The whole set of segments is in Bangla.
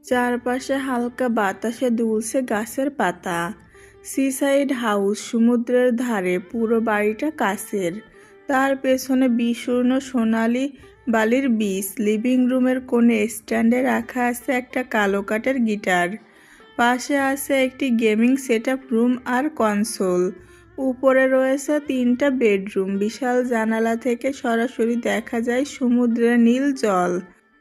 চারপাশে হালকা বাতাসে দুলছে গাছের পাতা। সিসাইড হাউস, সমুদ্রের ধারে, পুরো বাড়িটা কাচের। তার পেছনে বিষণ্ণ সোনালি বালির বীজ। লিভিং রুমের কোণে স্ট্যান্ডে রাখা আছে একটা কালো কাঠের গিটার। পাশে আছে একটি গেমিং সেটআপ রুম আর কনসোল। উপরে রয়েছে 3টা বেডরুম। বিশাল জানালা থেকে সরাসরি দেখা যায় সমুদ্রের নীল জল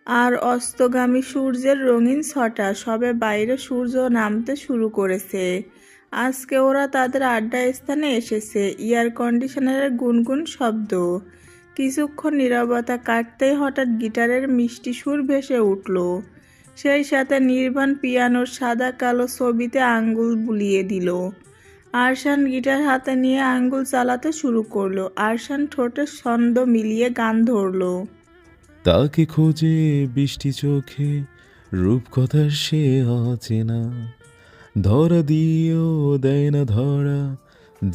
আর অস্তগামী সূর্যের রঙিন ছটা। সবে বাইরে সূর্য নামতে শুরু করেছে। আজকে ওরা তাদের আড্ডা স্থানে এসেছে। এয়ার কন্ডিশনারের গুনগুন শব্দ। কিছুক্ষণ নীরবতা কাটতেই হঠাৎ গিটারের মিষ্টি সুর ভেসে উঠল। সেই সাথে নির্বাণ পিয়ানোর সাদা কালো ছবিতে আঙ্গুল বুলিয়ে দিল। আরশান গিটার হাতে নিয়ে আঙ্গুল চালাতে শুরু করলো। আরশান ঠোঁটে ছন্দ মিলিয়ে গান ধরলো। তাকে খোঁজে বৃষ্টি চোখে, রূপকথার সে অচেনা, ধরা দিয়েও দেয় না ধরা,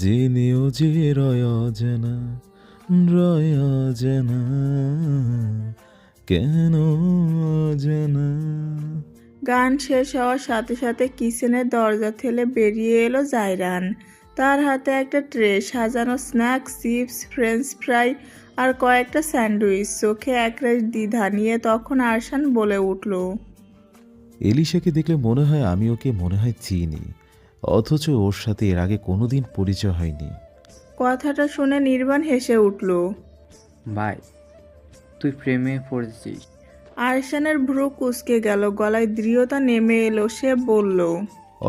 জেনেও যে রয় অজানা, রয় অজানা, কেন অজানা। গান শেষ হওয়ার সাথে সাথে কিচেনের দরজা ঠেলে বেরিয়ে এলো জায়রান। তার হাতে একটা ট্রে, সাজানো স্ন্যাক্স, চিপস, ফ্রেঞ্চ ফ্রাই আর কয়েকটা স্যান্ডউইচ। চোখে একরাশ দ্বিধা নিয়ে তখন আরশান বলে উঠল, এলিশাকে দেখলে মনে হয় আমি ওকে চিনি, অথচ ওর সাথে এর আগে কোনোদিন পরিচয় হয়নি। কথাটা শুনে নির্বাণ হেসে উঠল। ভাই, তুই প্রেমে পড়েছিস? আরশানের ভ্রু কুঁচকে গেল, গলায় দৃঢ়তা নেমে এলো। সে বলল,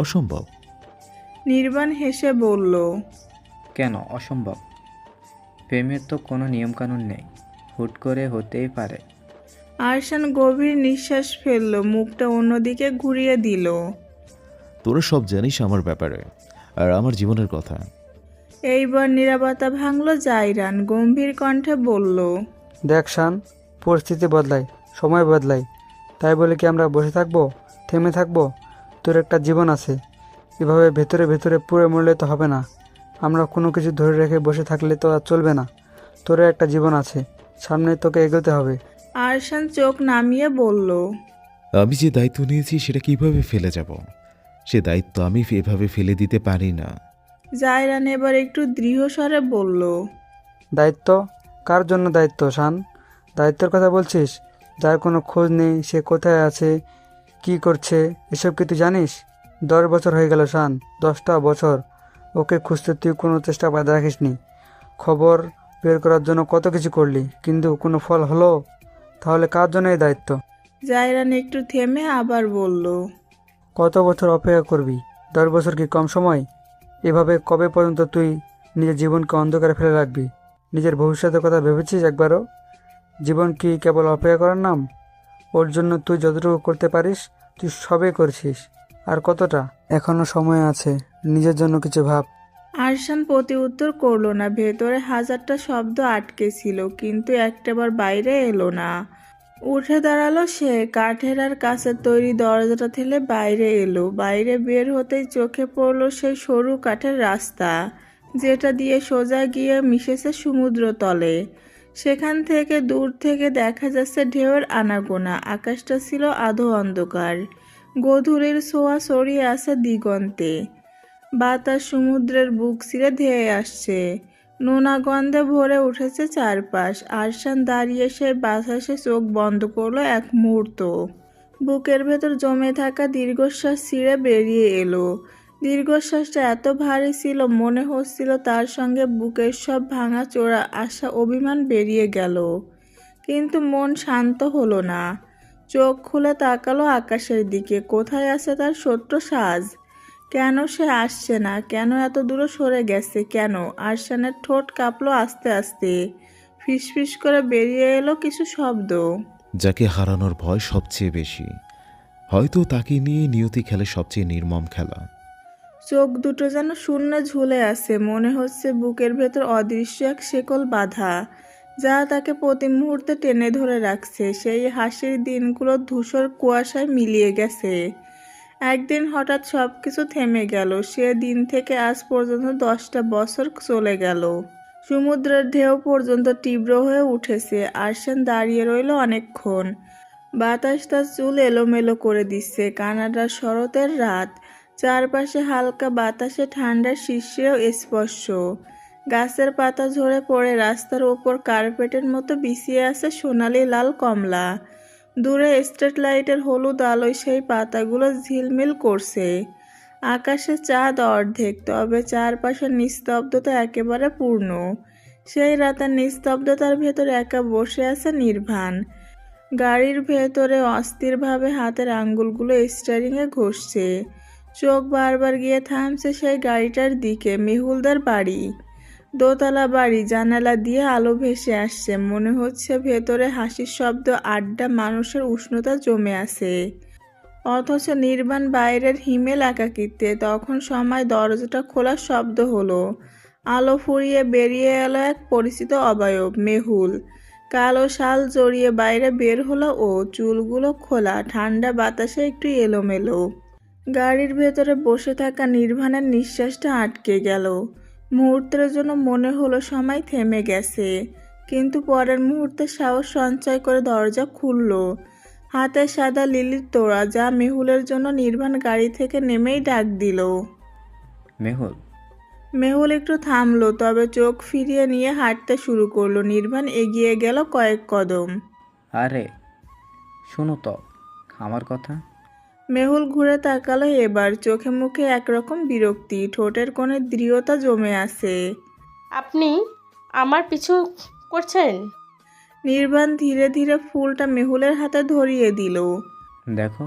অসম্ভব। নির্বাণ হেসে বলল, কেন অসম্ভব? প্রেমের তো কোনো নিয়মকানুন নেই, হুট করে হতেই পারে। আরশান গভীর নিঃশ্বাস ফেলল, মুখটা অন্যদিকে ঘুরিয়ে দিল। তোরা সব জানিস আমার ব্যাপারে আর আমার জীবনের কথা। এইবার নীরবতা ভাঙল জায়রান। গম্ভীর কণ্ঠে বলল, দেখ শান, পরিস্থিতি বদলায়, সময় বদলায়, তাই বলে কি আমরা বসে থাকবো, থেমে থাকবো? তোর একটা জীবন আছে, এভাবে ভেতরে ভেতরে পুরো মরলে তো হবে না। আমরা কোনো কিছু ধরে রেখে বসে থাকলে তো আর চলবে না। তোরও একটা জীবন আছে, সামনে তোকে এগোতে হবে। আরশান চোখ নামিয়ে বলল, আমি যে দায়িত্ব নিয়েছি সেটা কিভাবে ফেলে যাব? সে দায়িত্ব আমি এভাবে ফেলে দিতে পারি না। জায়রান এবার একটু দৃঢ় স্বরে বলল, দায়িত্ব? কার জন্য দায়িত্ব শান? দায়িত্বের কথা বলছিস? যার কোনো খোঁজ নেই, সে কোথায় আছে, কি করছে, এসব কি তুই জানিস? 10 বছর হয়ে গেল শান, 10টা বছর। ওকে খুঁজতে তুই কোনো চেষ্টা বাধা রাখিসনি। খবর বের করার জন্য কত কিছু করলি, কিন্তু কোনো ফল হলো? তাহলে কার জন্য এই দায়িত্ব? জায়রান একটু থেমে আবার বলল, কত বছর অপেক্ষা করবি? 10 বছর কি কম সময়? এভাবে কবে পর্যন্ত তুই নিজের জীবনকে অন্ধকারে ফেলে রাখবি? নিজের ভবিষ্যতের কথা ভেবেছিস একবারও? জীবন কি কেবল অপেক্ষা করার নাম? ওর জন্য তুই যতটুকু করতে পারিস তুই সবই করছিস। আর কতটা? এখনো সময় আছে, নিজের জন্য কিছু ভাব। আরশান প্রতি উত্তর করল না। ভেতরে হাজারটা শব্দ আটকে ছিল, কিন্তু একটাবার বাইরে এলো না। উঠে দাঁড়ালো সে। কাঠের আর কাঁচের তৈরি দরজাটা ঠেলে বাইরে এলো। বাইরে বের হতেই চোখে পড়ল সেই সরু কাঠের রাস্তা, যেটা দিয়ে সোজা গিয়ে মিশেছে সমুদ্র তলে। সেখান থেকে দূর থেকে দেখা যাচ্ছে ঢেউয়ের আনাগোনা। আকাশটা ছিল আধো অন্ধকার, গোধূলির ছোঁয়া ছড়িয়ে আছে দিগন্তে। বাতাস সমুদ্রের বুক চিরে ধেয়ে আসছে। নোনা গন্ধে ভরে উঠেছে চারপাশ। আরশান দাঁড়িয়ে সেই বাতাসে চোখ বন্ধ করলো এক মুহূর্ত। বুকের ভেতর জমে থাকা দীর্ঘশ্বাস ছিঁড়ে বেরিয়ে এলো। দীর্ঘশ্বাসটা এত ভারী ছিল, মনে হচ্ছিল তার সঙ্গে বুকের সব ভাঙা চোরা আশা অভিমান বেরিয়ে গেল। কিন্তু মন শান্ত হলো না। চোখ খুলে তাকালো আকাশের দিকে। কোথায় আছে তার ছোট্ট সাজ? কেন সে আসছে না? কেন এত দূরে সরে গেছে? কেন? আরশানের ঠোঁট কাঁপলো আস্তে আস্তে। ফিসফিস করে বেরিয়ে এলো কিছু শব্দ। যাকে হারানোর ভয় সবচেয়ে বেশি, হয়তো তাকে নিয়ে নিয়তি খেলে সবচেয়ে নির্মম খেলা। চোখ দুটো যেন শূন্যে ঝুলে আছে। মনে হচ্ছে বুকের ভেতর অদৃশ্য এক শেকল বাঁধা, যা তাকে প্রতি মুহূর্তে টেনে ধরে রাখছে। সেই হাসির দিনগুলো ধূসর কুয়াশায় মিলিয়ে গেছে। একদিন হঠাৎ সব কিছু থেমে গেল। সে দিন থেকে আজ পর্যন্ত 10টা বছর চলে গেল। সমুদ্রের ঢেউ পর্যন্ত তীব্র হয়ে উঠেছে। আরশান দাঁড়িয়ে রইল অনেকক্ষণ। বাতাস তার চুল এলোমেলো করে দিচ্ছে। কানাডার শরতের রাত, চারপাশে হালকা বাতাসে ঠান্ডার শিশিরেও স্পর্শ। গাছের পাতা ঝরে পড়ে রাস্তার ওপর কার্পেটের মতো বিছিয়ে আছে সোনালি লাল কমলা। দূরে স্ট্রিট লাইটের হলুদ আলোয় সেই পাতাগুলো ঝিলমিল করছে। আকাশে চাঁদ অর্ধেক, তবে চারপাশের নিস্তব্ধতা একেবারে পূর্ণ। সেই রাতের নিস্তব্ধতার ভেতর একা বসে আছে নির্বাণ। গাড়ির ভেতরে অস্থিরভাবে হাতের আঙ্গুলগুলো স্টিয়ারিংয়ে ঘষছে। চোখ বারবার গিয়ে থামছে সেই গাড়িটার দিকে। মেহুলদার বাড়ি, দোতলা বাড়ি, জানালা দিয়ে আলো ভেসে আসছে। মনে হচ্ছে ভেতরে হাসির শব্দ, আড্ডা, মানুষের উষ্ণতা জমে আছে। অথচ নির্বাণ বাইরের হিমেল একাকিত্বে। তখন সময় দরজাটা খোলার শব্দ হলো। আলো ফুরিয়ে বেরিয়ে এলো এক পরিচিত অবয়ব, মেহুল। কালো শাল জড়িয়ে বাইরে বের হলো ও, চুলগুলো খোলা, ঠান্ডা বাতাসে একটু এলোমেলো। গাড়ির ভেতরে বসে থাকা নির্বাণের নিঃশ্বাসটা আটকে গেল। মুহূর্তের জন্য মনে হলো সময় থেমে গেছে, কিন্তু পরের মুহূর্তে সাহস সঞ্চয় করে দরজা খুলল। হাতে সাদা লিলির তোড়া, যা মেহুলের জন্য। নির্বাণ গাড়ি থেকে নেমেই ডাক দিল। মেহুল। মেহুল একটু থামলো, তবে চোখ ফিরিয়ে নিয়ে হাঁটতে শুরু করলো। নির্বাণ এগিয়ে গেল কয়েক কদম। আরে শোনো তো আমার কথা। মেহুল ঘুরে তাকালো এবার, চোখে মুখে একরকম বিরক্তি, ঠোঁটের কোণে দৃঢ়তা জমে আছে। আপনি আমার পিছু করছেন? নির্বাণ ধীরে ধীরে ফুলটা মেহুলের হাতে ধরিয়ে দিল। দেখো,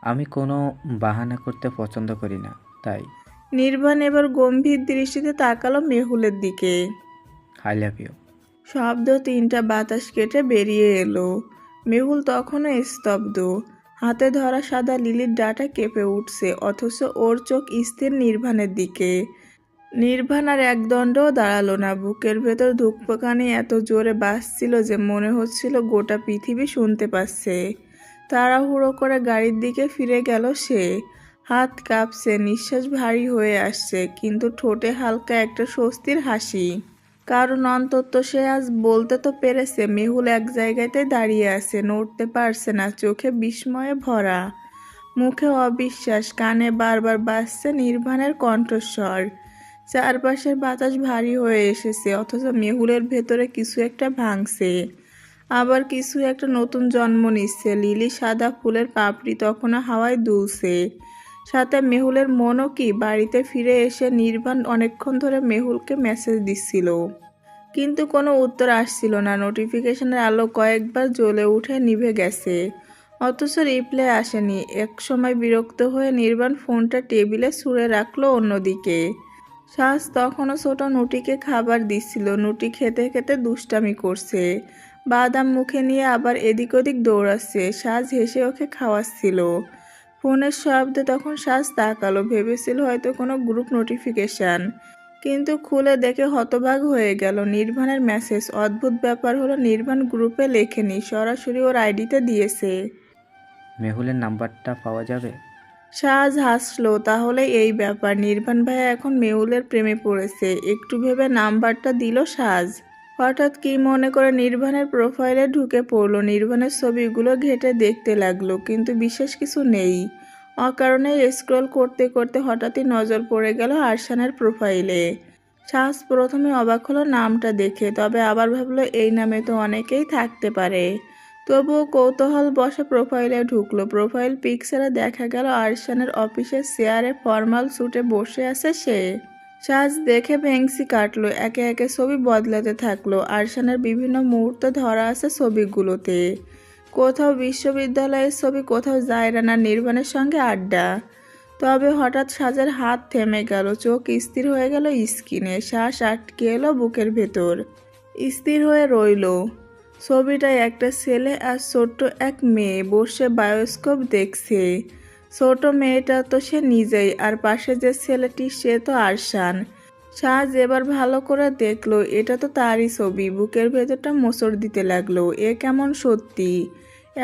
আমি কোনো বাহানা করতে পছন্দ করি না, তাই নির্বাণ এবার গম্ভীর দৃষ্টিতে তাকালো মেহুলের দিকে। I love you. শব্দ তিনটা বাতাস কেটে বেরিয়ে এলো। মেহুল তখনও স্তব্ধ। হাতে ধরা সাদা লিলির ডাঁটা কেঁপে উঠছে, অথচ ওর চোখ স্থির নির্বাণের দিকে। নির্বাণ আর একদণ্ডও দাঁড়ালো না। বুকের ভেতর ধুকপুকানি এত জোরে বাজছিল যে মনে হচ্ছিল গোটা পৃথিবী শুনতে পাচ্ছে। তাড়াহুড়ো করে গাড়ির দিকে ফিরে গেল সে। হাত কাঁপছে, নিঃশ্বাস ভারী হয়ে আসছে, কিন্তু ঠোঁটে হালকা একটা স্বস্তির হাসি। কারণ অন্তত সে আজ বলতে তো পেরেছে মেহুল এক জায়গাতে দাঁড়িয়ে আছে, নড়তে পারছে না, চোখে বিস্ময়ে ভরা, মুখে অবিশ্বাস। কানে বারবার বাজছে নির্বাণের কণ্ঠস্বর। চারপাশের বাতাস ভারী হয়ে এসেছে, অথচ মেহুলের ভেতরে কিছু একটা ভাঙছে, আবার কিছু একটা নতুন জন্ম নিচ্ছে। লিলি সাদা ফুলের পাপড়ি তখনও হাওয়ায় দুলছে। সাথে মেহুলের মনও কি। বাড়িতে ফিরে এসে নির্বাণ অনেকক্ষণ ধরে মেহুলকে মেসেজ দিচ্ছিল, কিন্তু কোনো উত্তর আসছিল না। নোটিফিকেশনের আলো কয়েকবার জ্বলে উঠে নিভে গেছে, অথচ রিপ্লাই আসেনি। এক সময় বিরক্ত হয়ে নির্বাণ ফোনটা টেবিলে ছুঁড়ে রাখলো অন্যদিকে। সাজ তখনও ছোট নুটিকে খাবার দিচ্ছিল। নুটি খেতে খেতে দুষ্টামি করছে, বাদাম মুখে নিয়ে আবার এদিক ওদিক দৌড়াচ্ছে। সাজ হেসে ওকে খাওয়াচ্ছিল। ফোনের শব্দে তখন সাজ তাকালো, ভেবেছিল হয়তো কোনো গ্রুপ নোটিফিকেশান, কিন্তু খুলে দেখে হতবাক হয়ে গেল। নির্বাণের মেসেজ। অদ্ভুত ব্যাপার হলো নির্বাণ গ্রুপে লেখেনি, সরাসরি ওর আইডিতে দিয়েছে। মেহুলের নাম্বারটা পাওয়া যাবে? সাজ হাসলো, তাহলে এই ব্যাপার। নির্বাণ ভাইয়া এখন মেহুলের প্রেমে পড়েছে। একটু ভেবে নাম্বারটা দিল সাজ। হঠাৎ কি মনে করে নির্বাণের প্রোফাইলে ঢুকে পড়লো। নির্বাণের ছবিগুলো ঘেঁটে দেখতে লাগলো, কিন্তু বিশেষ কিছু নেই। অকারণে স্ক্রল করতে করতে হঠাৎই নজর পড়ে গেল আরশানের প্রোফাইলে। সাজ প্রথমে অবাক হলো নামটা দেখে, তবে আবার ভাবলো এই নামে তো অনেকেই থাকতে পারে। তবুও কৌতূহল বসে প্রোফাইলে ঢুকলো। প্রোফাইল পিকচারে দেখা গেল আরশানের অফিসের চেয়ারে ফর্মাল স্যুটে বসে আছে সে। সাজ দেখে ভেংসি কাটলো, একে একে ছবি বদলাতে থাকলো। আরশানের বিভিন্ন মুহূর্ত ধরা আছে ছবিগুলোতে। কোথাও বিশ্ববিদ্যালয়ের ছবি, কোথাও জায়রানা নির্বাণের সঙ্গে আড্ডা। তবে হঠাৎ সাজের হাত থেমে গেল, চোখ স্থির হয়ে গেল স্ক্রিনে। শ্বাস আটকে এলো বুকের ভেতর, স্থির হয়ে রইল। ছবিটায় একটা ছেলে আর ছোট্ট এক মেয়ে বসে বায়োস্কোপ দেখছে। ছোট মেয়েটা তো সে নিজেই, আর পাশে যে ছেলেটি সে তো আরশান। সাজ এবার ভালো করে দেখলো, এটা তো তারই ছবি। বুকের ভেতরটা মোচড় দিতে লাগলো। এ কেমন সত্যি?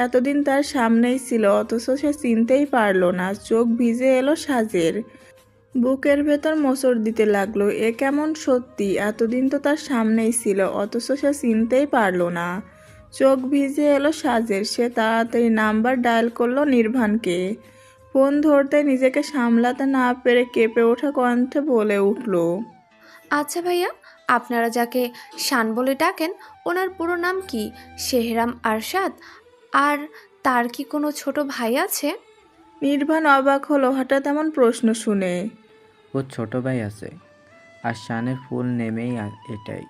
এতদিন তার সামনেই ছিল, অথচ সে চিনতেই পারলো না। চোখ ভিজে এলো সাজের, বুকের ভেতর মোচড় দিতে লাগলো। এ কেমন সত্যি? এতদিন তো তার সামনেই ছিল, অথচ সে চিনতেই পারলো না। চোখ ভিজে এলো সাজের। সে তাড়াতাড়ি নাম্বার ডায়াল করলো নির্বাণকে। ফোন ধরতে নিজেকে সামলাতে না পেরে কেঁপে ওঠা কণ্ঠে বলে উঠল, আচ্ছা ভাইয়া, আপনারা যাকে শান বলে ডাকেন ওনার পুরো নাম কি? শেহরাম আরশাদ। আর তার কি কোনো ছোট ভাই আছে? নির্বাণ অবাক হলো হঠাৎ এমন প্রশ্ন শুনে। ওর ছোট ভাই আছে, আর শানের ফুল নেমেই এটাই।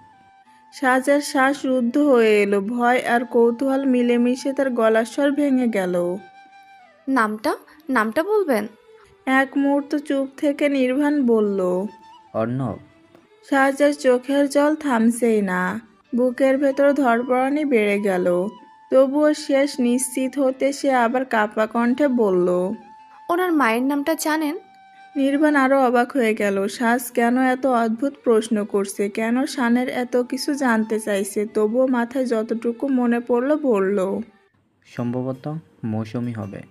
সাজের শ্বাস রুদ্ধ হয়ে এলো। ভয় আর কৌতূহল মিলেমিশে তার গলার স্বর ভেঙে গেল। নামটা নামটা বলবেন? এক মুহূর্ত চুপ থেকে নির্বাণ বলল, অর্ণব। সাজের চোখের জল থামছেই না। বুকের ভেতর ধড়পড়ানি বেড়ে গেল। তবুও শেষ নিশ্চিত হতে সে আবার কাঁপা কণ্ঠে বলল, ওনার মায়ের নামটা জানেন? নির্বাণ আরো অবাক হয়ে গেল। সাজ কেন এত অদ্ভুত প্রশ্ন করছে, কেন শানের এত কিছু জানতে চাইছে। তবুও মাথায় যতটুকু মনে পড়ল বলল। সম্ভবত মৌসুমি হবে।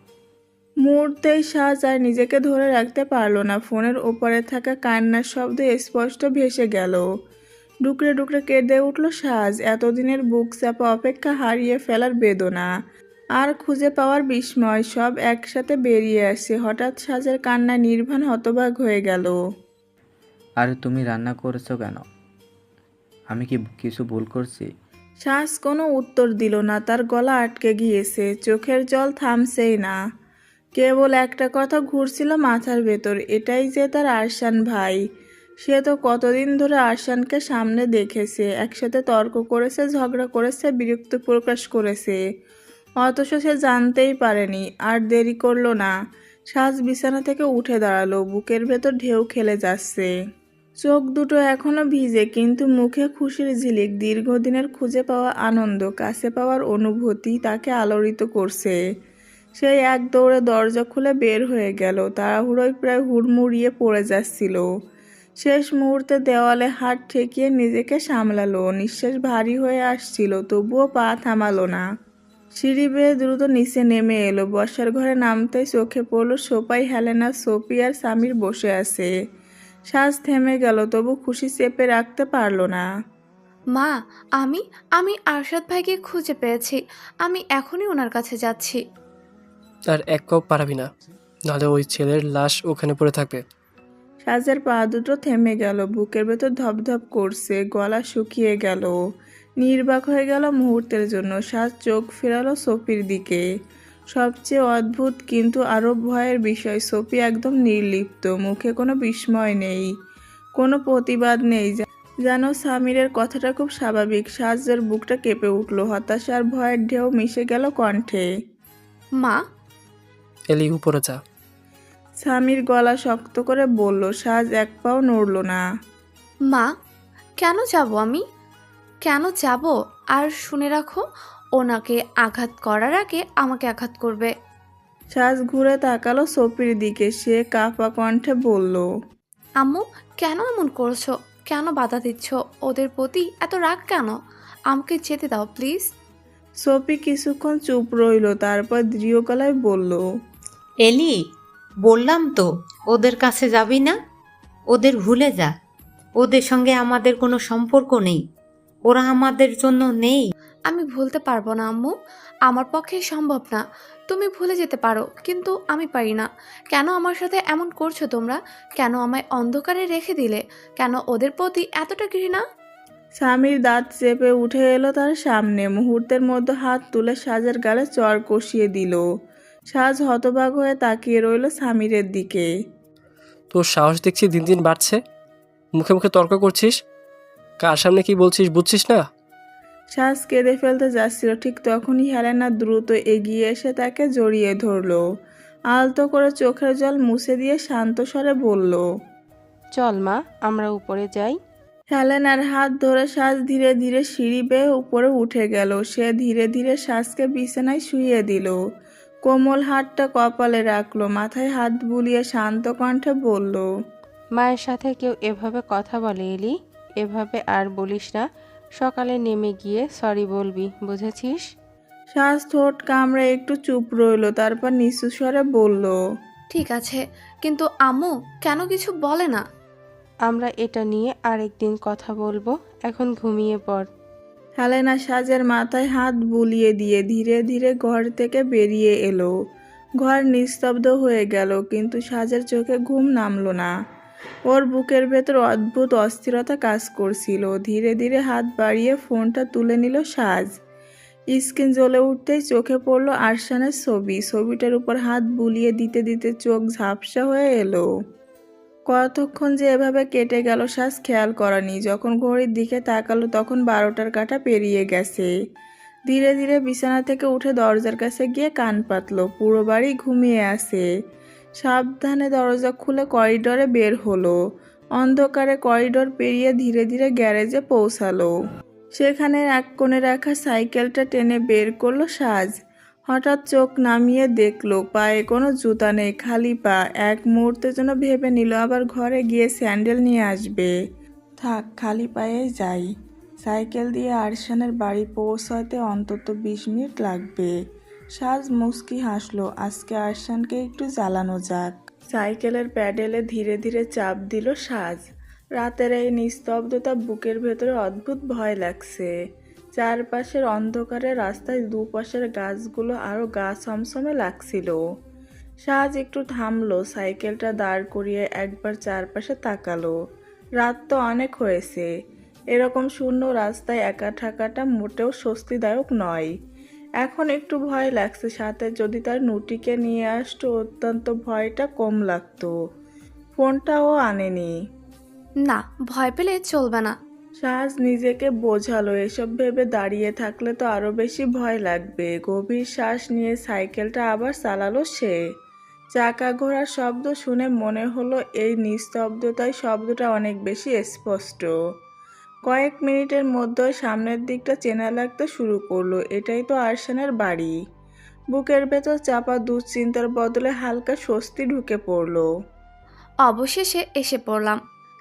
মুহূর্তেই সাজ আর নিজেকে ধরে রাখতে পারল না। ফোনের ওপরে থাকা কান্নার শব্দ স্পষ্ট ভেসে গেল। ডুকরে ডুকরে কেঁদে উঠল সাজ। এতদিনের বুক চাপা অপেক্ষা, হারিয়ে ফেলার বেদনা আর খুঁজে পাওয়ার বিস্ময় সব একসাথে বেরিয়ে আসে। হঠাৎ সাজের কান্নায় নির্বাণ হতবাক হয়ে গেল। আর তুমি রান্না করেছো কেন? আমি কি কিছু ভুল করছি? সাজ কোনো উত্তর দিল না। তার গলা আটকে গিয়েছে, চোখের জল থামছেই না। কেবল একটা কথা ঘুরছিল মাথার ভেতর, এটাই যে তার আরশান ভাই। সে তো কতদিন ধরে আরশানকে সামনে দেখেছে, একসাথে তর্ক করেছে, ঝগড়া করেছে, বিরক্ত প্রকাশ করেছে। অথচ সে জানতেই পারেনি। আর দেরি করলো না। সাজ বিছানা থেকে উঠে দাঁড়ালো। বুকের ভেতর ঢেউ খেলে যাচ্ছে। চোখ দুটো এখনো ভিজে, কিন্তু মুখে খুশির ঝিলিক। দীর্ঘদিনের খুঁজে পাওয়া আনন্দ, কাছে পাওয়ার অনুভূতি তাকে আলোড়িত করছে। সেই এক দৌড়ে দরজা খুলে বের হয়ে গেল। তাড়াহুড়োয় প্রায় হুড়মুড়িয়ে পড়ে যাচ্ছিল। শেষ মুহূর্তে দেওয়ালে হাত ঠেকিয়ে নিজেকে সামলালো। নিঃশ্বাস ভারী হয়ে আসছিল, তবুও পা থামালো না। সিঁড়ি বেয়ে দ্রুত নিচে নেমে এলো। বসার ঘরে নামতেই চোখে পড়ল সোফায় হেলেনা, সোফি আর সামির বসে আছে। শ্বাস থেমে গেল, তবু খুশি চেপে রাখতে পারল না। মা, আমি আমি আরশাদ ভাইকে খুঁজে পেয়েছি। আমি এখনই ওনার কাছে যাচ্ছি। আর এক কপ পারাবি না, নাহলে ওই ছেলের লাশ ওখানে পড়ে থাকবে। সাজের পা দুটো থেমে গেল। বুকের ভেতর ধপধপ করছে, গলা শুকিয়ে গেল। নির্বাক হয়ে গেল মুহূর্তের জন্য। সাজ চোখ ফেরালো সোফির দিকে। সবচেয়ে অদ্ভুত কিন্তু আরও ভয়ের বিষয়, সোফি একদম নির্লিপ্ত। মুখে কোনো বিস্ময় নেই, কোনো প্রতিবাদ নেই, যেন সামিরের কথাটা খুব স্বাভাবিক। সাজের বুকটা কেঁপে উঠল। হতাশার ভয়ের ঢেউ মিশে গেল কণ্ঠে। মা, এলি উপরে যা। সামির গলা শক্ত করে বলল। সাজ এক পাও নড়ল না। মা, কেন যাব আমি? কেন যাব? আর শুনে রাখো, ওনাকে আঘাত করার আগে আমাকে আঘাত করবে। সাজ ঘুরে তাকালো সোফির দিকে। সে কাঁপা কণ্ঠে বলল, আম্মু, কেন এমন করছো? কেন বাধা দিচ্ছ? ওদের প্রতি এত রাগ কেন? আমাকে যেতে দাও প্লিজ। সোফি কিছুক্ষণ চুপ রইল, তারপর দৃঢ় গলায় বলল, এলি, বললাম তো ওদের কাছে যাবি না। ওদের ভুলে যা। ওদের সঙ্গে আমাদের কোনো সম্পর্ক নেই। ওরা আমাদের জন্য নেই। আমি ভুলতে পারবো না আম্মু, আমার পক্ষে সম্ভব না। তুমি ভুলে যেতে পারো, কিন্তু আমি পারি না। কেন আমার সাথে এমন করছো তোমরা? কেন আমায় অন্ধকারে রেখে দিলে? কেন ওদের প্রতি এতটা ঘৃণা? স্বামীর দাঁত চেপে উঠে এলো তার সামনে। মুহূর্তের মধ্যে হাত তুলে সাজের গালে চড় কষিয়ে দিল। সাজ হতবাক হয়ে তাকিয়ে রইল স্বামীরের দিকে। তোর সাহস দেখছি দিন দিন বাড়ছে। মুখে মুখে তর্ক করছিস, কার সামনে কি বলছিস বুঝছিস না? শ্বাস কেঁদে ফেলতে যাচ্ছিল, ঠিক তখনই হেলেনা দ্রুত এগিয়ে এসে তাকে জড়িয়ে ধরল। আলতো করে চোখের জল মুছে দিয়ে শান্ত স্বরে বলল, চল মা, আমরা উপরে যাই। হেলেনার হাত ধরে শ্বাস ধীরে ধীরে সিঁড়ি বেয়ে উপরে উঠে গেল। সে ধীরে ধীরে শ্বাসকে বিছানায় শুইয়ে দিল। কোমল হাতটা কপালে রাখলো, মাথায় হাত বুলিয়ে শান্ত কণ্ঠে বলল, মায়ের সাথে কেউ এভাবে কথা বলে এলি? এভাবে আর বলিস না। সকালে নেমে গিয়ে সরি বলবি, বুঝেছিস? শ্বাস ঠোঁট কামড়ে একটু চুপ রইল, তারপর নিচু স্বরে বলল, ঠিক আছে, কিন্তু আম্মু কেন কিছু বলে না? আমরা এটা নিয়ে আরেকদিন কথা বলবো। এখন ঘুমিয়ে পড়। হেলেনা সাজের মাথায় হাত বুলিয়ে দিয়ে ধীরে ধীরে ঘর থেকে বেরিয়ে এলো। ঘর নিস্তব্ধ হয়ে গেল, কিন্তু সাজের চোখে ঘুম নামলো না। ওর বুকের ভেতর অদ্ভুত অস্থিরতা কাজ করছিল। ধীরে ধীরে হাত বাড়িয়ে ফোনটা তুলে নিল সাজ। স্ক্রিন জ্বলে উঠতেই চোখে পড়ল আরশানের ছবি। ছবিটার উপর হাত বুলিয়ে দিতে দিতে চোখ ঝাপসা হয়ে এলো। কতক্ষণ যে এভাবে কেটে গেল সাজ খেয়াল করেনি। যখন ঘড়ির দিকে তাকালো তখন 12টার কাঁটা পেরিয়ে গেছে। ধীরে ধীরে বিছানা থেকে উঠে দরজার কাছে গিয়ে কান পাতল। পুরো বাড়ি ঘুমিয়ে আছে। সাবধানে দরজা খুলে করিডোরে বের হলো। অন্ধকারে করিডোর পেরিয়ে ধীরে ধীরে গ্যারেজে পৌঁছালো। সেখানে এক কোণে রাখা সাইকেলটা টেনে বের করলো সাজ। হঠাৎ চোখ নামিয়ে দেখলো পায়ে কোনো জুতা নেই, খালি পা। এক মুহূর্তের জন্য ভেবে নিল আবার ঘরে গিয়ে স্যান্ডেল নিয়ে আসবে। থাক, খালি পায়েই যাই। সাইকেল দিয়ে আরশানের বাড়ি পৌঁছাতে অন্তত 20 মিনিট লাগবে। সাজ মুচকি হাসলো, আজকে আরশানকে একটু জ্বালানো যাক। সাইকেলের প্যাডেলে ধীরে ধীরে চাপ দিল সাজ। রাতের এই নিস্তব্ধতা বুকের ভেতরে অদ্ভুত ভয় লাগছে। চারপাশের অন্ধকারে রাস্তায় দুপাশের গাছগুলো আরো গা ছমছমে লাগছিল। সাজ একটু থামলো, সাইকেলটা দাঁড় করিয়ে একবার চারপাশে তাকালো। রাত তো অনেক হয়েছে। এরকম শূন্য রাস্তায় একা থাকাটা মোটেও স্বস্তিদায়ক নয়। এখন একটু ভয় লাগছে, সাথে যদি তার নুটিকে নিয়ে আসতো অত্যন্ত ভয়টা কম লাগতো। ফোনটাও আনেনি। না, ভয় পেলে চলবে না। সাজ নিজেকে বোঝালো, এসব ভেবে দাঁড়িয়ে থাকলে তো আরো বেশি ভয় লাগবে। গভীর শ্বাস নিয়ে সাইকেলটা আবার চালালো সে। চাকা ঘোরার শব্দ শুনে মনে হলো এই নিস্তব্ধতায় শব্দটা অনেক বেশি স্পষ্ট। কয়েক মিনিটের মধ্যে সামনের দিকটা চেনা লাগতে শুরু করলো। এটাই তো আরশানের বাড়ি। বুকের ভেতর চাপা দুশ্চিন্তার বদলে হালকা স্বস্তি ঢুকে পড়লো। অবশেষে এসে পড়লাম।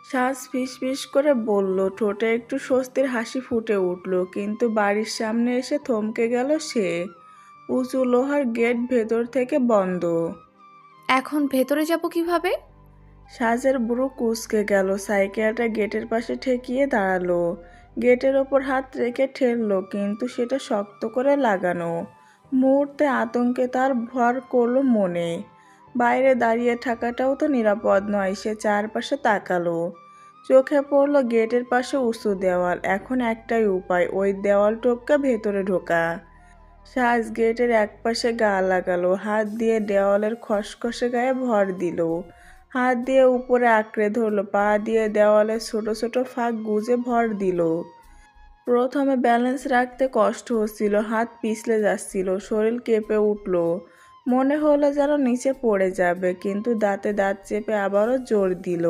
শ্বাস ফিসফিস করে বলল, ঠোঁটে একটু স্বস্তির হাসি ফুটে উঠল। কিন্তু বাড়ির সামনে এসে থমকে গেল সে। উঁচু লোহার গেট ভেতর থেকে বন্ধ। এখন ভেতরে যাব কিভাবে? সাজের বুড়ো কুঁচকে গেল। সাইকেলটা গেটের পাশে ঠেকিয়ে দাঁড়ালো। গেটের ওপর হাত রেখে ঠেললো, কিন্তু সেটা শক্ত করে লাগানো। মুহূর্তে আতঙ্কে তার ভর করলো মনে। বাইরে দাঁড়িয়ে থাকাটাও তো নিরাপদ নয়। সে চারপাশে তাকালো। চোখে পড়লো গেটের পাশে উঁচু দেওয়াল। এখন একটাই উপায়, ওই দেওয়াল টপকে ভেতরে ঢোকা। সাজ গেটের একপাশে গা লাগালো, হাত দিয়ে দেওয়ালের খসখসে গায়ে ভর দিল। হাত দিয়ে উপরে আঁকড়ে ধরলো, পা দিয়ে দেওয়ালের ছোট ছোট ফাঁক গুজে ভর দিল। প্রথমে ব্যালেন্স রাখতে কষ্ট হচ্ছিল, হাত পিছলে যাচ্ছিল, শরীর কেঁপে উঠল। মনে হলো যেন নিচে পড়ে যাবে, কিন্তু দাঁতে দাঁত চেপে আবারও জোর দিল।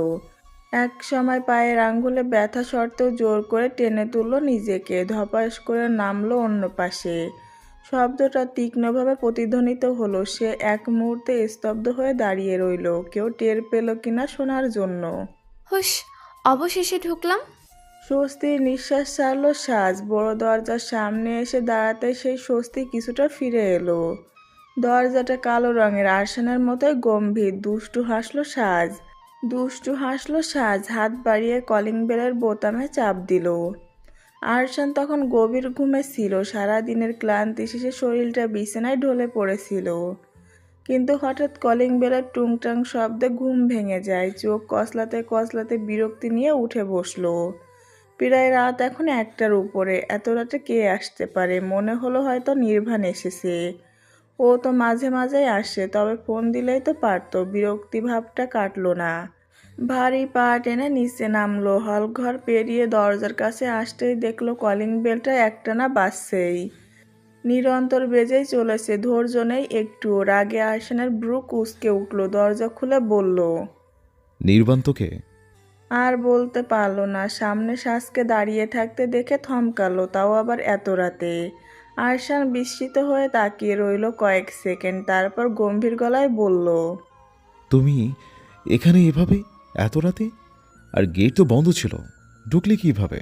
এক সময় পায়ের আঙ্গুলে ব্যথা সত্ত্বেও জোর করে টেনে তুলল নিজেকে। ধপাস করে নামলো অন্য পাশে। শব্দটা তীক্ষ্ণভাবে প্রতিধ্বনিত হলো। সে এক মুহূর্তে স্তব্ধ হয়ে দাঁড়িয়ে রইল, কেউ টের পেল কিনা শোনার জন্য। হুশ, অবশেষে ঢুকলাম। স্বস্তির নিঃশ্বাস ছাড়লো সাজ। বড় দরজার সামনে এসে দাঁড়াতে সেই স্বস্তি কিছুটা ফিরে এলো। দরজাটা কালো রঙের, আরশানের মতোই গম্ভীর। দুষ্টু হাসলো সাজ। হাত বাড়িয়ে কলিং বেলের বোতামে চাপ দিল। আরশান তখন গভীর ঘুমে ছিল। সারাদিনের ক্লান্তি শেষে শরীরটা বিছানায় ঢলে পড়েছিল। কিন্তু হঠাৎ কলিং বেলের টুংটাং শব্দে ঘুম ভেঙে যায়। চোখ কসলাতে কসলাতে বিরক্তি নিয়ে উঠে বসলো। প্রায় রাত এখন 1টার উপরে। এত রাতে কে আসতে পারে? মনে হলো হয়তো নির্বাণ এসেছে। ও তো মাঝে মাঝেই আসে, তবে ফোন দিলেই তো পারতো। বিরক্তি ভাবটা কাটলো না। ভারী পা টেনে নিচে নামলো। হলঘর পেরিয়ে দরজার কাছে আসতেই দেখলো কলিং বেলটা একটানা বাজছেই। নিরন্তর বেজেই চলেছে। ধৈর্য নেই একটুও। রাগে আরশানের ব্রু কুঁচকে উঠল। দরজা খুলে বলল, নির্বাণ তোকে? আর বলতে পারলো না। সামনে সাজকে দাঁড়িয়ে থাকতে দেখে থমকালো, তাও আবার এত রাতে। আরশান বিস্মিত হয়ে তাকিয়ে রইল কয়েক সেকেন্ড, তারপর গম্ভীর গলায় বলল, তুমি এখানে এভাবে এত রাতে? আর গেট তো বন্ধ ছিল, ঢুকলি কিভাবে?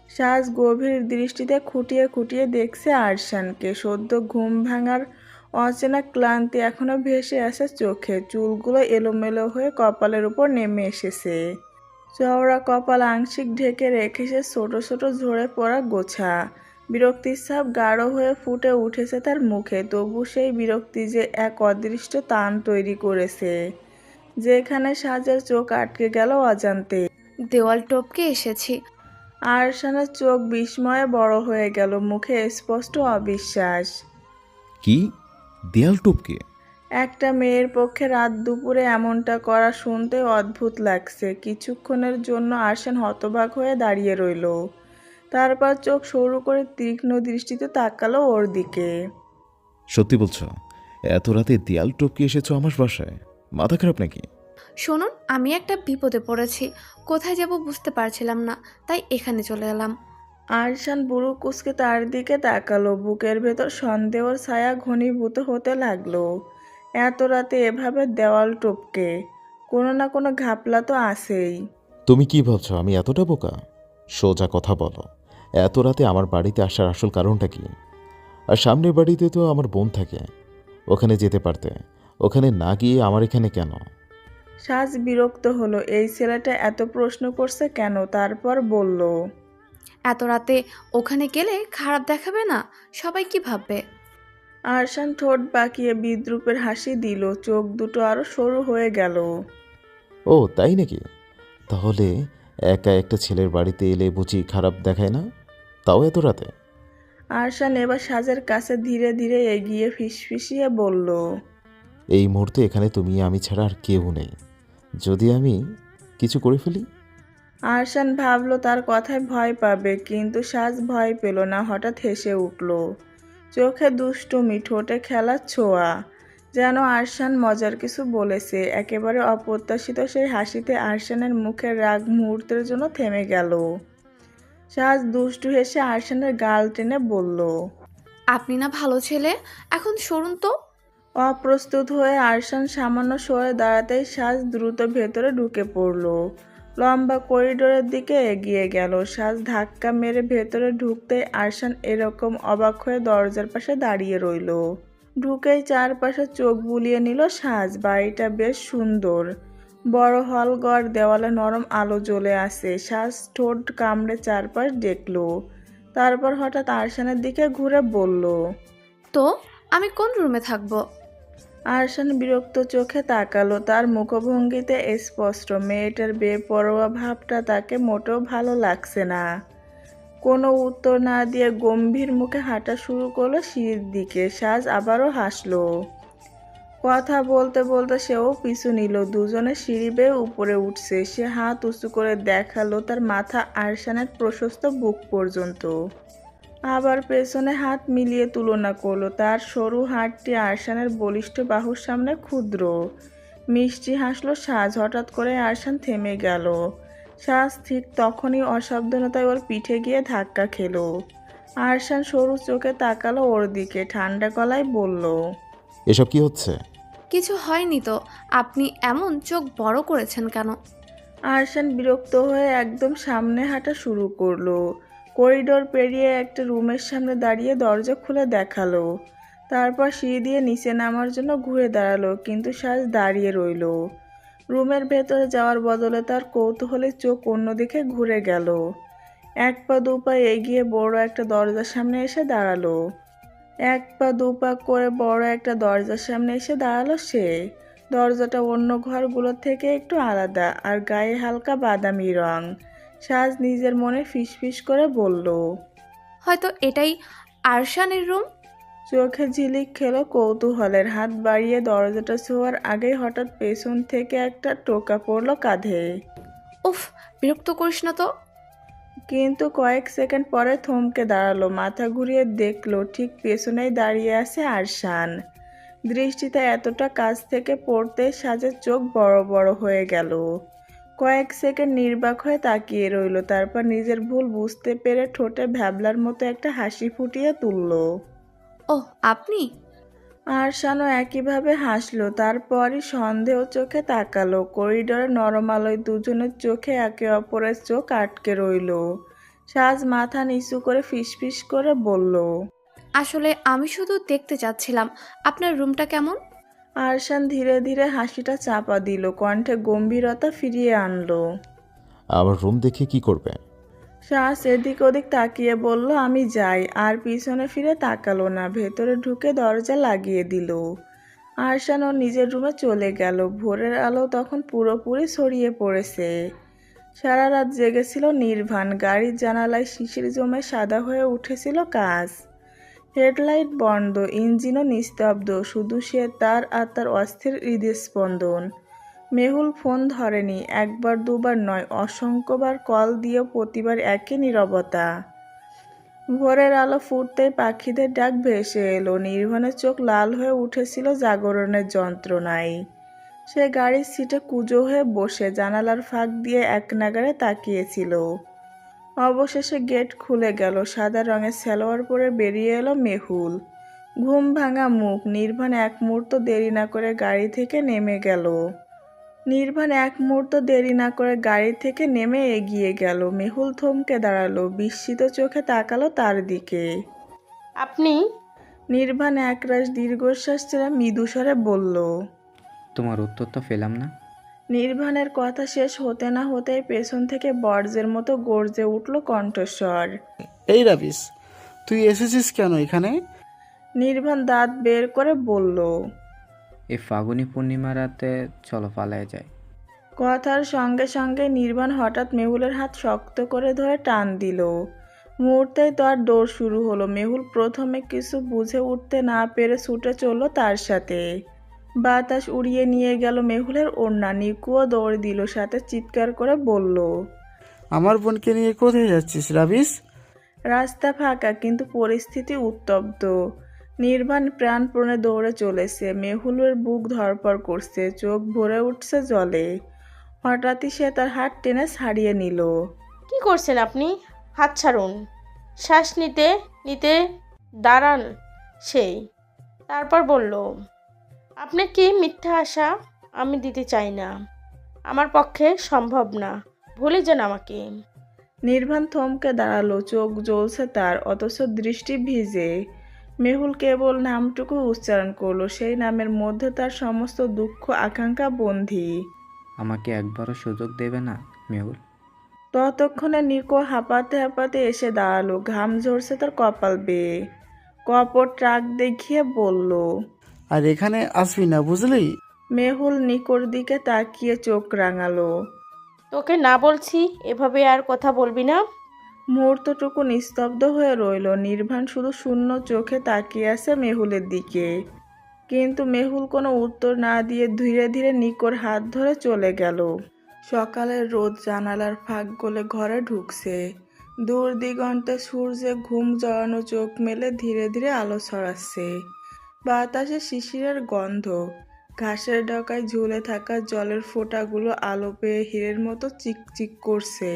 সাজ গভীর দৃষ্টিতে খুঁটিয়ে খুঁটিয়ে দেখছে আরশানকে। সদ্য ঘুম ভাঙার অচেনা ক্লান্তি এখনো ভেসে আসে চোখে। চুলগুলো এলোমেলো হয়ে কপালের উপর নেমে এসেছে। চওড়া কপাল আংশিক ঢেকে রেখেছে ছোট ছোট ঝরে পড়া গোছা। বিরক্তির ছাপ গাঢ় হয়ে ফুটে উঠেছে তার মুখে, তবু সেই বিরক্তি যে এক অদৃষ্ট টান তৈরি করেছে, যেখানে সাজের চোখ আটকে গেল অজান্তে। দেওয়াল টপকে এসেছি। আরশানের চোখ বিস্ময়ে বড় হয়ে গেল, মুখে স্পষ্ট অবিশ্বাস। কি? দেয়াল টপকে? একটা মেয়ের পক্ষে রাত দুপুরে এমনটা করা শুনতে অদ্ভুত লাগছে। কিছুক্ষণের জন্য আরশান হতবাক হয়ে দাঁড়িয়ে রইল, তারপর চোখ সরু করে তীক্ষ্ণ দৃষ্টিতে তাকালো ওর দিকে। সত্যি বলছো? এত রাতে দেয়াল টপকে এসেছো আমার বাসায়? মাথা খারাপ নাকি? শুনুন, আমি একটা বিপদে পড়েছি। কোথায় যাব বুঝতে পারছিলাম না, তাই এখানে চলে এলাম। আরশান বুড়ো কুঁচকে তার দিকে তাকালো, বুকের ভেতর সন্দেহর ছায়া ঘনীভূত হতে লাগলো। এত রাতে এভাবে দেওয়াল টপকে কোনো না কোনো ঘাপলা তো আছেই। তুমি কি ভাবছো আমি এতটা বোকা? সোজা কথা বলো, এত রাতে আমার বাড়িতে আসার আসল কারণটা কি? আর সামনের বাড়িতে তো আমার বোন থাকে, ওখানে যেতে পারতে। ওখানে না গিয়ে আমার এখানে কেন? সাজ বিরক্ত হলো, এই ছেলেটা এত প্রশ্ন করছে কেন। তারপর বলল, এত রাতে ওখানে গেলে খারাপ দেখাবে না? সবাই কি ভাববে? আরশান ঠোঁট বাঁকিয়ে বিদ্রুপের হাসি দিল, চোখ দুটো আরো সরু হয়ে গেল। ও তাই নাকি? তাহলে একা একটা ছেলের বাড়িতে এলে বুঝি খারাপ দেখায় না? তাও এত রাতে? আরশান এবার সাজের কাছে ধীরে ধীরে এগিয়ে ফিসফিসিয়ে বলল, এই মুহূর্তে এখানে তুমি আমি ছাড়া আর কেউ নেই। যদি আমি কিছু করে ফেলি? আরশান ভাবলো তার কথায় ভয় পাবে, কিন্তু সাজ ভয় পেল না। হঠাৎ হেসে উঠল, চোখে দুষ্টুমি, ঠোঁটে খেলার ছোঁয়া, যেন আরশান মজার কিছু বলেছে। একেবারে অপ্রত্যাশিত সেই হাসিতে আরশানের মুখের রাগ মুহূর্তের জন্য থেমে গেল। সাজ দুষ্টু হেসে আরশানের গাল টেনে বলল, আপনি না ভালো ছেলে, এখন সরুন তো। অপ্রস্তুত হয়ে আরশান সামান্য সরে দাঁড়াতেই সাজ দ্রুত ভেতরে ঢুকে পড়ল, লম্বা করিডোরের দিকে এগিয়ে গেল। সাজ ধাক্কা মেরে ভেতরে ঢুকতেই আরশান এরকম অবাক হয়ে দরজার পাশে দাঁড়িয়ে রইল। ঢুকেই চারপাশে চোখ বুলিয়ে নিল সাজ। বাড়িটা বেশ সুন্দর, বড় হলঘর, দেওয়ালে নরম আলো জ্বলে আছে। সাজ ঠোঁট কামড়ে চারপাশ দেখল, তারপর হঠাৎ আরশানের দিকে ঘুরে বলল, তো আমি কোন রুমে থাকবো? আরশান বিরক্ত চোখে তাকালো, তার মুখভঙ্গিতে স্পষ্ট মেয়েটার বেপরোয়া ভাবটা তাকে মোটেও ভালো লাগছে না। কোনো উত্তর না দিয়ে গম্ভীর মুখে হাঁটা শুরু করলো সিঁড়ির দিকে। সাজ আবারও হাসলো, কথা বলতে বলতে সেও পিছু নিল। দুজনে সিঁড়ি বেয়ে উপরে উঠছে। সে হাত উঁচু করে দেখালো তার মাথা আরশানের প্রশস্ত বুক পর্যন্ত, আবার পেছনে হাত মিলিয়ে তুলনা করলো। তার সরু হাতটি আরশানের বলিষ্ঠ বাহুর সামনে ক্ষুদ্র। মিষ্টি হাসলো সাজ। হঠাৎ করে আরশান থেমে গেল। সাজ ঠিক তখনই অসাবধানতায় ওর পিঠে গিয়ে ধাক্কা খেলো। আরশান সরু চোখে তাকালো ওর দিকে, ঠান্ডা গলায় বলল, এসব কি হচ্ছে? কিছু হয়নি তো, আপনি এমন চোখ বড় করেছেন কেন? আরশান বিরক্ত হয়ে একদম সামনে হাঁটা শুরু করলো। করিডোর পেরিয়ে একটা রুমের সামনে দাঁড়িয়ে দরজা খুলে দেখালো, তারপর সিঁড়ি দিয়ে নিচে নামার জন্য ঘুরে দাঁড়ালো, কিন্তু সাজ দাঁড়িয়ে রইল। রুমের ভেতরে যাওয়ার বদলে তার কৌতূহলে চোখ অন্যদিকে ঘুরে গেল। এক পা দু পা এগিয়ে বড় একটা দরজার সামনে এসে দাঁড়ালো। এক পা দু পা করে বড় একটা দরজার সামনে এসে দাঁড়ালো সে। দরজাটা অন্য ঘরগুলোর থেকে একটু আলাদা, আর গায়ে হালকা বাদামি রং। সাজ নিজের মনে ফিসফিস করে বলল, হয়তো এটাই আরশানের রুম। চোখে ঝিলিক খেলো কৌতূহলের। হাত বাড়িয়ে দরজাটা ছোঁয়ার আগেই হঠাৎ পেছন থেকে একটা টোকা পড়লো কাঁধে। উফ, বিরক্ত করিস না তো। কিন্তু কয়েক সেকেন্ড পরে থমকে দাঁড়ালো, মাথা ঘুরিয়ে দেখলো ঠিক পেছনেই দাঁড়িয়ে আছে আরশান। দৃষ্টিটা এতটা কাছ থেকে পড়তে সাজের চোখ বড় বড় হয়ে গেল। কয়েক সেকেন্ড নির্বাক হয়ে তাকিয়ে রইল, তারপর নিজের ভুল বুঝতে পেরে ঠোঁটে ভ্যাবলার মতো একটা হাসি ফুটিয়ে তুলল। ওহ, আপনি? আরশানও একইভাবে হাসলো, তারপরই সন্দেহ চোখে তাকালো। করিডোরে নরম আলোয় দুজনের চোখে একে অপরের চোখ আটকে রইল। সাজ মাথা নিচু করে ফিসফিস করে বলল, আসলে আমি শুধু দেখতে চাচ্ছিলাম আপনার রুমটা কেমন। আরশান ধীরে ধীরে হাসিটা চাপা দিল, কণ্ঠে গম্ভীরতা ফিরিয়ে আনলো। আমার রুম দেখে কি করবে? শ্বাস এদিক ওদিক তাকিয়ে বলল আমি যাই, আর পিছনে ফিরে তাকালো না। ভেতরে ঢুকে দরজা লাগিয়ে দিল। আরশান ওর নিজের রুমে চলে গেল। ভোরের আলো তখন পুরোপুরি ছড়িয়ে পড়েছে। সারা রাত জেগেছিল নির্বাণ। গাড়ির জানালায় শিশির জমে সাদা হয়ে উঠেছিল কাঁচ। হেডলাইট বন্ধ, ইঞ্জিনও নিস্তব্ধ, শুধু সে তার আর তার অস্থির হৃদস্পন্দন। মেহুল ফোন ধরেনি, একবার দুবার নয়, অসংখ্যবার কল দিয়েও প্রতিবার একই নীরবতা। ভোরের আলো ফুটতেই পাখিদের ডাক ভেসে এলো। নির্বাণের চোখ লাল হয়ে উঠেছিল জাগরণের যন্ত্রণায়। সে গাড়ির সিটে কুঁজো হয়ে বসে জানালার ফাঁক দিয়ে এক নাগাড়ে তাকিয়েছিল। অবশেষে গেট খুলে গেল। সাদা রঙের সালোয়ার পরে বেরিয়ে এলো মেহুল। ঘুম ভাঙা মুখ। নির্বাণ এক মুহূর্ত দেরি না করে গাড়ি থেকে নেমে এগিয়ে গেল। মেহুল থমকে দাঁড়ালো, বিস্মিত চোখে তাকালো তার দিকে। আপনি? নির্বাণ একরাশ দীর্ঘশ্বাস ছেড়ে মৃদু স্বরে বলল। তোমার উত্তর তো পেলাম না। নির্বাণের কথা শেষ হতে না হতেই পেছন থেকে বর্জ্যের মতো গর্জে উঠল কণ্ঠস্বর। এই রাবিস, তুই এসেছিস কেন এখানে? নির্বাণ দাঁত বের করে বলল। এই ফাগুনি পূর্ণিমা রাতে চলো পালায় যায়। কথার সঙ্গে সঙ্গে নির্বাণ হঠাৎ মেহুলের হাত শক্ত করে ধরে টান দিল। মুহূর্তেই তার দৌড় শুরু হলো। মেহুল প্রথমে কিছু বুঝে উঠতে না পেরে ছুটে চলল তার সাথে। বাতাস উড়িয়ে নিয়ে গেল মেহুলের ওড়না। নিকুও দৌড় দিল, সাথে চিৎকার করে বলল। আমার বোনকে নিয়ে কোথায় যাচ্ছিস রাবিস? রাস্তা ফাঁকা, কিন্তু পরিস্থিতি উত্তপ্ত। নির্বাণ প্রাণপণে দৌড়ে চলেছে। মেহুলের বুক ধড়ফড় করছে, চোখ ভরে উঠছে জলে। হঠাৎই সে তার হাত টেনে ছাড়িয়ে নিল। কি করছেন আপনি? হাত ছাড়ুন। শ্বাস নিতে নিতে দাঁড়ান সেই। তারপর বলল, আপনি কি মিথ্যা আশা আমি দিতে চাই না, আমার পক্ষে সম্ভব না, ভুলে যান আমাকে। নির্বাণ থমকে দাঁড়ালো, চোখ জ্বলছে তার, অথচ দৃষ্টি ভিজে। মেহুল কেবল নামটুকু উচ্চারণ করলো, সেই নামের মধ্যে তার সমস্ত দুঃখ আকাঙ্ক্ষা বন্দী। আমাকে একবারও সুযোগ দেবে না মেহুল? ততক্ষণে নিকো হাঁপাতে হাঁপাতে এসে দাঁড়ালো, ঘাম ঝরছে তার কপাল বেয়ে। কপট ট্রাক দেখিয়ে বলল। আর এখানে আসবি না, বুঝলি? মেহুল নিকোর দিকে তাকিয়ে চোখ রাঙালো। তোকে না বলছি এভাবে আর কথা বলবি না। মুহূর্তটুকু নিস্তব্ধ হয়ে রইল। নির্বাণ শুধু শূন্য চোখে তাকিয়ে আছে মেহুলের দিকে। কিন্তু মেহুল কোনো উত্তর না দিয়ে ধীরে ধীরে নিকোর হাত ধরে চলে গেল। সকালের রোদ জানালার ফাঁক গলে ঘরে ঢুকছে। দূর দিগন্তে সূর্যে ঘুম জড়ানো চোখ মেলে ধীরে ধীরে আলো ছড়াচ্ছে। বাতাসে শিশিরের গন্ধ। ঘাসের ডগায় ঝুলে থাকা জলের ফোঁটাগুলো আলো পেয়ে হীরের মতো চিকচিক করছে।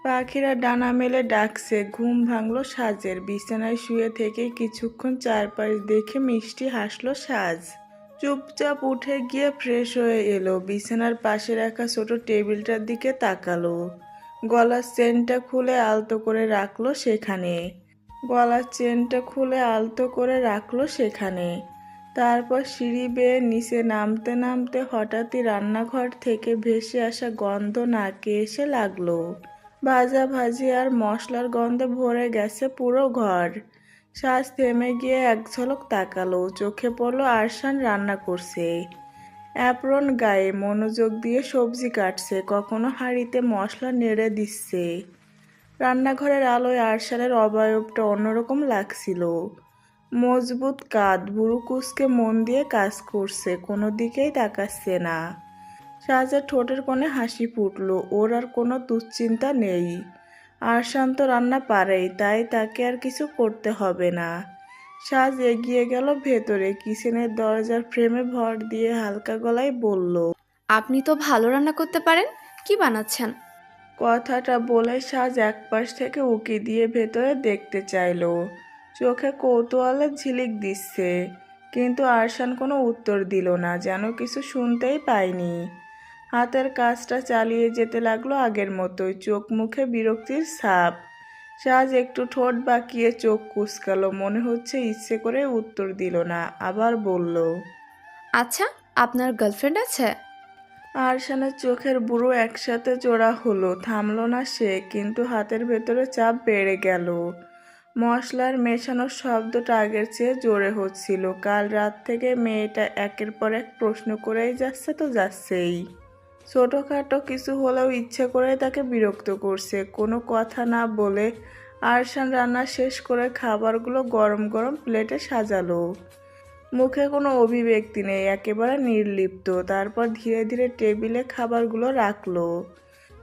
পাখিরা ডানা মেলে ডাকছে। ঘুম ভাঙল সাজের। বিছানায় শুয়ে থেকে কিছুক্ষণ চারপাশ দেখে মিষ্টি হাসলো সাজ। চুপচাপ উঠে গিয়ে ফ্রেশ হয়ে এলো। বিছানার পাশে রাখা ছোট টেবিলটার দিকে তাকালো। গলার চেনটা খুলে আলতো করে রাখলো সেখানে। তারপর সিঁড়ি বেয়ে নিচে নামতে নামতে হঠাৎই রান্নাঘর থেকে ভেসে আসা গন্ধ নাকে এসে লাগলো। ভাজা ভাজি আর মশলার গন্ধে ভরে গেছে পুরো ঘর। শ্বাস থেমে গিয়ে এক ঝলক তাকালো। চোখে পড়লো আরশান রান্না করছে। অ্যাপ্রন গায়ে মনোযোগ দিয়ে সবজি কাটছে, কখনো হাঁড়িতে মশলা নেড়ে দিচ্ছে। রান্নাঘরের আলোয় আরশানের অবয়বটা অন্যরকম লাগছিল। মজবুত কাঁধ, বুড়ো কুঁচকে মন দিয়ে কাজ করছে, কোনো দিকেই তাকাচ্ছে না। সাজের ঠোঁটের কোণে হাসি ফুটল। ওর আর কোনো দুশ্চিন্তা নেই। আরশান তো রান্না পারেই, তাই তাকে আর কিছু করতে হবে না। সাজ এগিয়ে গেল ভেতরে। কিচেনের দরজার ফ্রেমে ভর দিয়ে হালকা গলায় বলল। আপনি তো ভালো রান্না করতে পারেন, কি বানাচ্ছেন? কথাটা বলে সাজ একপাশ থেকে উকি দিয়ে ভেতরে দেখতে চাইলো। চোখে কৌতূহলের ঝিলিক দিচ্ছে, কিন্তু আরশান কোনো উত্তর দিল না, যেন কিছু শুনতেই পায়নি। হাতের কাজটা চালিয়ে যেতে লাগলো আগের মতোই, চোখ মুখে বিরক্তির ছাপ। সাজ একটু ঠোঁট বাঁকিয়ে চোখ কুঁচকালো, মনে হচ্ছে ইচ্ছে করে উত্তর দিল না। আবার বলল। আচ্ছা, আপনার গার্লফ্রেন্ড আছে? আরশানের চোখের বুড়ো একসাথে জোড়া হলো, থামলো না সে, কিন্তু হাতের ভেতরে চাপ বেড়ে গেল। মশলার মেশানোর শব্দটা আগের চেয়ে জোরে হচ্ছিল। কাল রাত থেকে মেয়েটা একের পর এক প্রশ্ন করেই যাচ্ছে তো যাচ্ছেই। ছোটোখাটো কিছু হলেও ইচ্ছে করে তাকে বিরক্ত করছে। কোনো কথা না বলে আরশান রান্না শেষ করে খাবারগুলো গরম গরম প্লেটে সাজালো। মুখে কোনো অভিব্যক্তি নেই, একেবারে নির্লিপ্ত। তারপর ধীরে ধীরে টেবিলে খাবারগুলো রাখলো,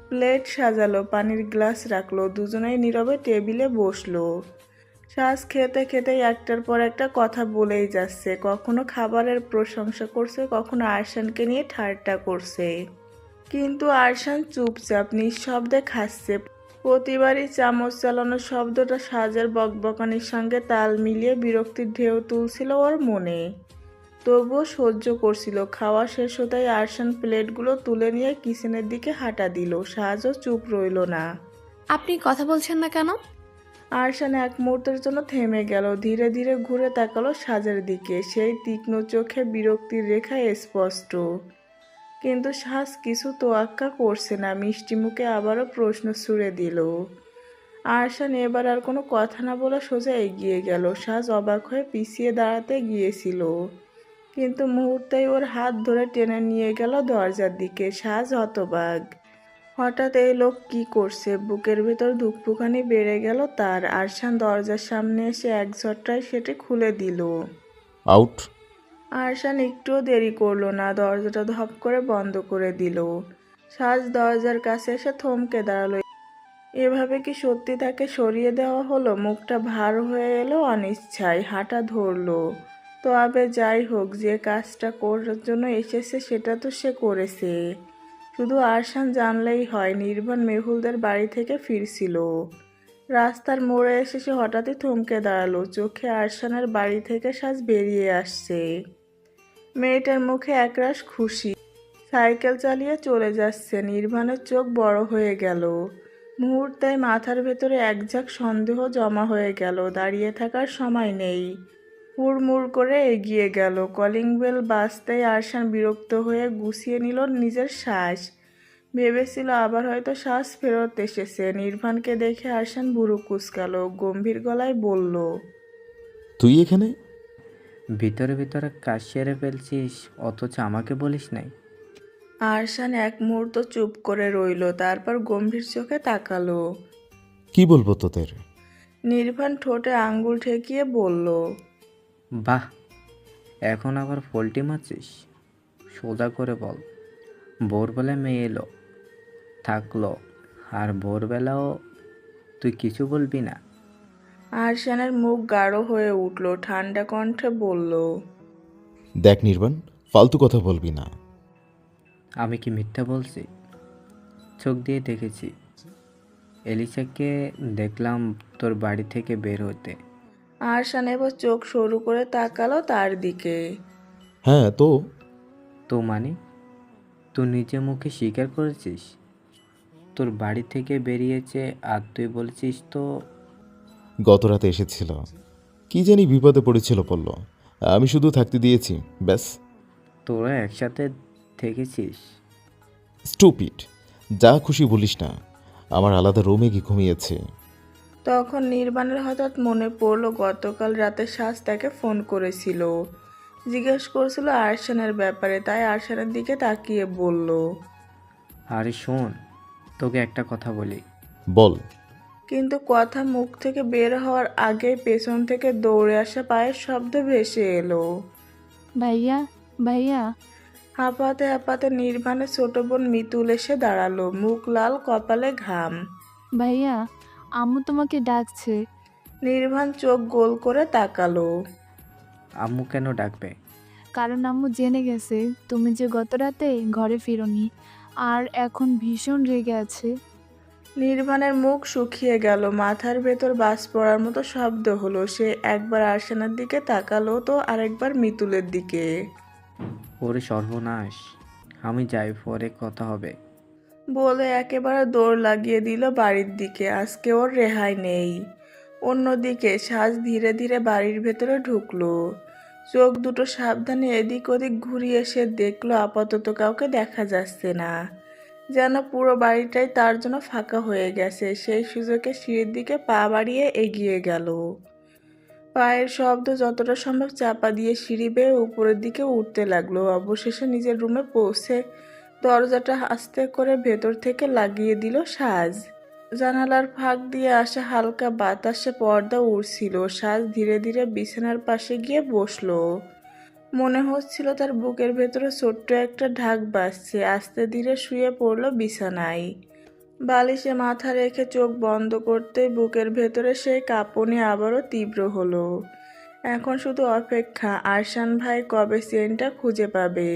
প্লেট সাজালো, পানির গ্লাস রাখলো। দুজনেই নীরবে টেবিলে বসলো। শ্বাস খেতে খেতেই একটার পর একটা কথা বলেই যাচ্ছে। কখনো খাবারের প্রশংসা করছে, কখনো আরশানকে নিয়ে ঠাট্টা করছে। কিন্তু আরশান চুপচাপ নিঃশব্দে খাচ্ছে। প্রতিবারই চামচ চালানোর শব্দটা সাজের বকবকানির সঙ্গে তাল মিলিয়ে বিরক্তির ঢেউ তুলছিল ওর মনে। তবুও সহ্য করছিল। খাওয়া শেষ হতেই আরশান প্লেটগুলো তুলে নিয়ে কিচেনের দিকে হাঁটা দিল। সাজও চুপ রইল না। আপনি কথা বলছেন না কেন? আরশান এক মুহূর্তের জন্য থেমে গেল। ধীরে ধীরে ঘুরে তাকালো সাজের দিকে। সেই তীক্ষ্ণ চোখে বিরক্তির রেখা স্পষ্ট, কিন্তু সাজ কিছু তোয়াক্কা করছে না। মিষ্টি মুখে আবারও প্রশ্ন ছুড়ে দিল। আরশান এবার আর কোনো কথা না বলে সোজা এগিয়ে গেল। সাজ অবাক হয়ে পিছিয়ে দাঁড়াতে গিয়েছিল, কিন্তু মুহূর্তেই ওর হাত ধরে টেনে নিয়ে গেল দরজার দিকে। সাজ হতবাক। হঠাৎ এই লোক কি করছে? বুকের ভেতর ধুকপুকানি বেড়ে গেল তার। আরশান দরজার সামনে এসে এক ঝটকায় সেটি খুলে দিল। আউট। আরশান একটুও দেরি করলো না, দরজাটা ধপ করে বন্ধ করে দিল। সাজ দরজার কাছে এসে থমকে দাঁড়ালো। এভাবে কি সত্যি তাকে সরিয়ে দেওয়া হলো? মুখটা ভার হয়ে এলো অনিচ্ছায়, হাঁটা ধরলো। তবে যাই হোক, যে কাজটা করার জন্য এসেছে সেটা তো সে করেছে। শুধু আরশান জানলেই হয়, নির্বাণ মেহুলদের বাড়ি থেকে ফিরছিল। রাস্তার মোড়ে এসে সে হঠাৎই থমকে দাঁড়ালো। চোখে আরশানের বাড়ি থেকে সাজ বেরিয়ে আসছে। মেয়েটার মুখে একরাশ খুশি। সাইকেল চালিয়ে চলে যাচ্ছে। নির্বাণের চোখ বড় হয়ে গেল। মুহূর্তে মাথার ভেতরে একঝাঁক সন্দেহ জমা হয়ে গেল। দাঁড়িয়ে থাকার সময় নেই। হুড়মুড় করে এগিয়ে গেল। কলিং বেল বাজতেই আরশান বিরক্ত হয়ে গুছিয়ে নিল নিজের শ্বাস। ভেবেছিল আবার হয়তো শ্বাস ফেরত এসেছে। নির্বাণকে দেখে আরশান ভুরু কুঁচকাল, গম্ভীর গলায় বলল, তুই এখানে? ভিতরে ভিতরে কাজ সেরে ফেলছিস, অথচ আমাকে বলিস নাই। আরশান এক মুহূর্ত চুপ করে রইল, তারপর গম্ভীর চোখে তাকালো। কি বলবো তোদের? নির্বাণ ঠোঁটে আঙ্গুল ঠেকিয়ে বলল, বাহ, এখন আবার পোল্টি মারছিস? সোজা করে বল। ভোরবেলা মেয়ে এলো, থাকলো, আর ভোরবেলাও তুই কিছু বলবি না? আরশানের মুখ গাঢ় হয়ে উঠল। ঠান্ডা কণ্ঠে বলল, দেখ নির্বাণ, ফালতু কথা বলবি না। আমি কি মিথ্যা বলছি? চোখ দিয়ে দেখেছি। এলিসাকে দেখলাম তোর বাড়ি থেকে বের হতে। আরশান এবার চোখ সরু করে তাকালো তার দিকে। হ্যাঁ তো? তো মানে? তুই নিজে মুখে স্বীকার করেছিস তোর বাড়ি থেকে বেরিয়েছে, আর তুই বলছিস তো? গত রাতে এসেছিল, কি জানি বিপদে পড়েছিল বলল, আমি শুধু থাকতে দিয়েছি, ব্যাস। তোরা একসাথে থেকেছিস? স্টুপিড, যা খুশি বলিস না। আমার আলাদা রুমে গিয়ে ঘুমিয়েছে। তখন নির্বাণের হঠাৎ মনে পড়ল গতকাল রাতে সাজ তাকে ফোন করেছিল, জিজ্ঞেস করছিল আরশানের ব্যাপারে। তাই আরশানের দিকে তাকিয়ে বলল, আরে শোন, তোকে একটা কথা বলি। বল। কিন্তু কথা মুখ থেকে বের হওয়ার আগে পেছন থেকে দৌড়ে আসা পায়ের শব্দ ভেসে এলো। ভাইয়া, ভাইয়া। হাঁপাতে হাঁপাতে নির্বাণের ছোট বোন মিতুল এসে দাঁড়ালো, মুখ লাল, কপালে ঘাম। ভাইয়া, আম্মু তোমাকে ডাকছে। নির্বাণ চোখ গোল করে তাকালো। আম্মু কেন ডাকবে? কারণ আম্মু জেনে গেছে তুমি যে গত রাতে ঘরে ফিরোনি, আর এখন ভীষণ রেগে আছে। নির্বাণের মুখ শুকিয়ে গেল, মাথার ভেতর বাজ পড়ার মতো শব্দ হলো। সে একবার আরশানের দিকে তাকালো তো আরেকবার মিতুলের দিকে। ওরে সর্বনাশ, আমি যাই, পরে কথা হবে বলে একেবারে দৌড় লাগিয়ে দিল বাড়ির দিকে। আজকে ওর রেহাই নেই। অন্যদিকে সাজ ধীরে ধীরে বাড়ির ভেতরে ঢুকলো। চোখ দুটো সাবধানে এদিক ওদিক ঘুরিয়ে সে দেখলো আপাতত কাউকে দেখা যাচ্ছে না, যেন পুরো বাড়িটাই তার জন্য ফাঁকা হয়ে গেছে। সেই সুযোগে সিঁড়ির দিকে পা বাড়িয়ে এগিয়ে গেল। পায়ের শব্দ যতটা সম্ভব চাপা দিয়ে সিঁড়ি বেয়ে উপরের দিকে উঠতে লাগলো। অবশেষে নিজের রুমে পৌঁছে দরজাটা আস্তে করে ভেতর থেকে লাগিয়ে দিল সাজ। জানালার ফাঁক দিয়ে আসা হালকা বাতাসে পর্দা উড়ছিল। সাজ ধীরে ধীরে বিছানার পাশে গিয়ে বসলো। মনে হচ্ছিল তার বুকের ভেতরে ছোট্ট একটা ঢাক বাজছে। আস্তে ধীরে শুয়ে পড়ল বিছানায়। বালিশে মাথা রেখে চোখ বন্ধ করতেই বুকের ভেতরে সেই কাঁপুনি আবারও তীব্র হলো। এখন শুধু অপেক্ষা, আরশান ভাই কবে চেনটা খুঁজে পাবে।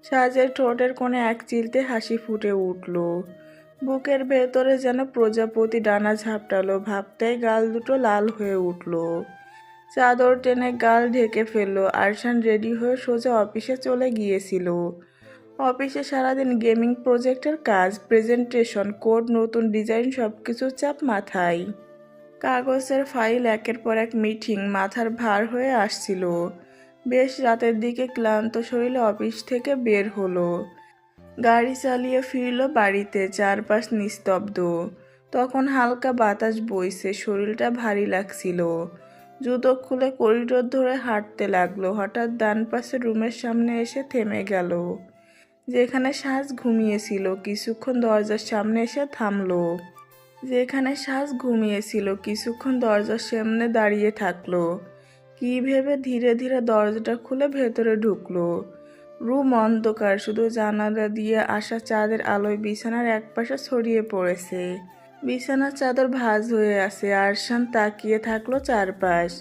সাজের ঠোঁটের কোণে এক চিলতে হাসি ফুটে উঠল। বুকের ভেতরে যেন প্রজাপতি ডানা ঝাপটালো। ভাবতেই গাল দুটো লাল হয়ে উঠল। চাদর টেনে গাল ঢেকে ফেললো। আরশান রেডি হয়ে সোজা অফিসে চলে গিয়েছিল। অফিসে সারাদিন গেমিং প্রজেক্টের কাজ, প্রেজেন্টেশন, কোড, নতুন ডিজাইন, সব কিছুর চাপ মাথায়। কাগজের ফাইল, একের পর এক মিটিং, মাথার ভার হয়ে আসছিল। বেশ রাতের দিকে ক্লান্ত শরীরে অফিস থেকে বের হলো। গাড়ি চালিয়ে ফিরল বাড়িতে। চারপাশ নিস্তব্ধ। তখন হালকা বাতাস বইছে, শরীরটা ভারী লাগছিল। জুতো খুলে করিডোর ধরে হাঁটতে লাগলো। হঠাৎ ডান পাশে রুমের সামনে এসে থেমে গেল। যেখানে সাজ ঘুমিয়েছিল কিছুক্ষণ দরজার সামনে এসে থামলো। কিছুক্ষণ দরজার সামনে দাঁড়িয়ে থাকলো। কি ভেবে ধীরে ধীরে দরজাটা খুলে ভেতরে ঢুকলো। রুম অন্ধকার, শুধু জানালা দিয়ে আসা চাঁদের আলোয় বিছানার একপাশে ছড়িয়ে পড়েছে। বিছানার চাদর ভাঁজ হয়ে আছে। আরশান তাকিয়ে থাকলো চারপাশ।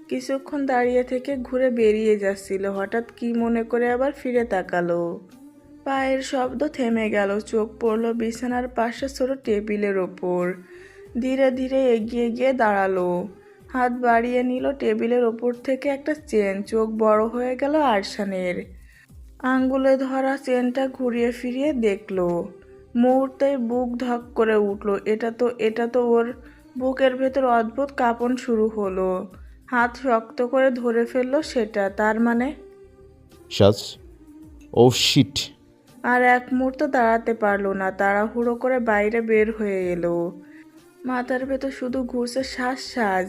কিছুক্ষণ দাঁড়িয়ে থেকে ঘুরে বেরিয়ে যাচ্ছিল। হঠাৎ কি মনে করে আবার ফিরে তাকালো। পায়ের শব্দ থেমে গেল। চোখ পড়ল বিছানার পাশে ছোট টেবিলের ওপর। ধীরে ধীরে এগিয়ে গিয়ে দাঁড়ালো। হাত বাড়িয়ে নিল টেবিলের ওপর থেকে একটা চেন। চোখ বড় হয়ে গেল আরশানের। আঙ্গুলে ধরা চেনটা ঘুরিয়ে ফিরিয়ে দেখলো। মুহূর্তেই বুক ধক করে উঠল। এটা তো ওর বুকের ভেতর অদ্ভুত কাঁপন শুরু হলো। হাত শক্ত করে ধরে ফেললো সেটা। তার মানে সাজ, ও শিট। আর এক মুহূর্ত দাঁড়াতে পারলো না। তাড়াহুড়ো করে বাইরে বের হয়ে এলো। মাথার ভেতর শুধু ঘুরছে সাজ।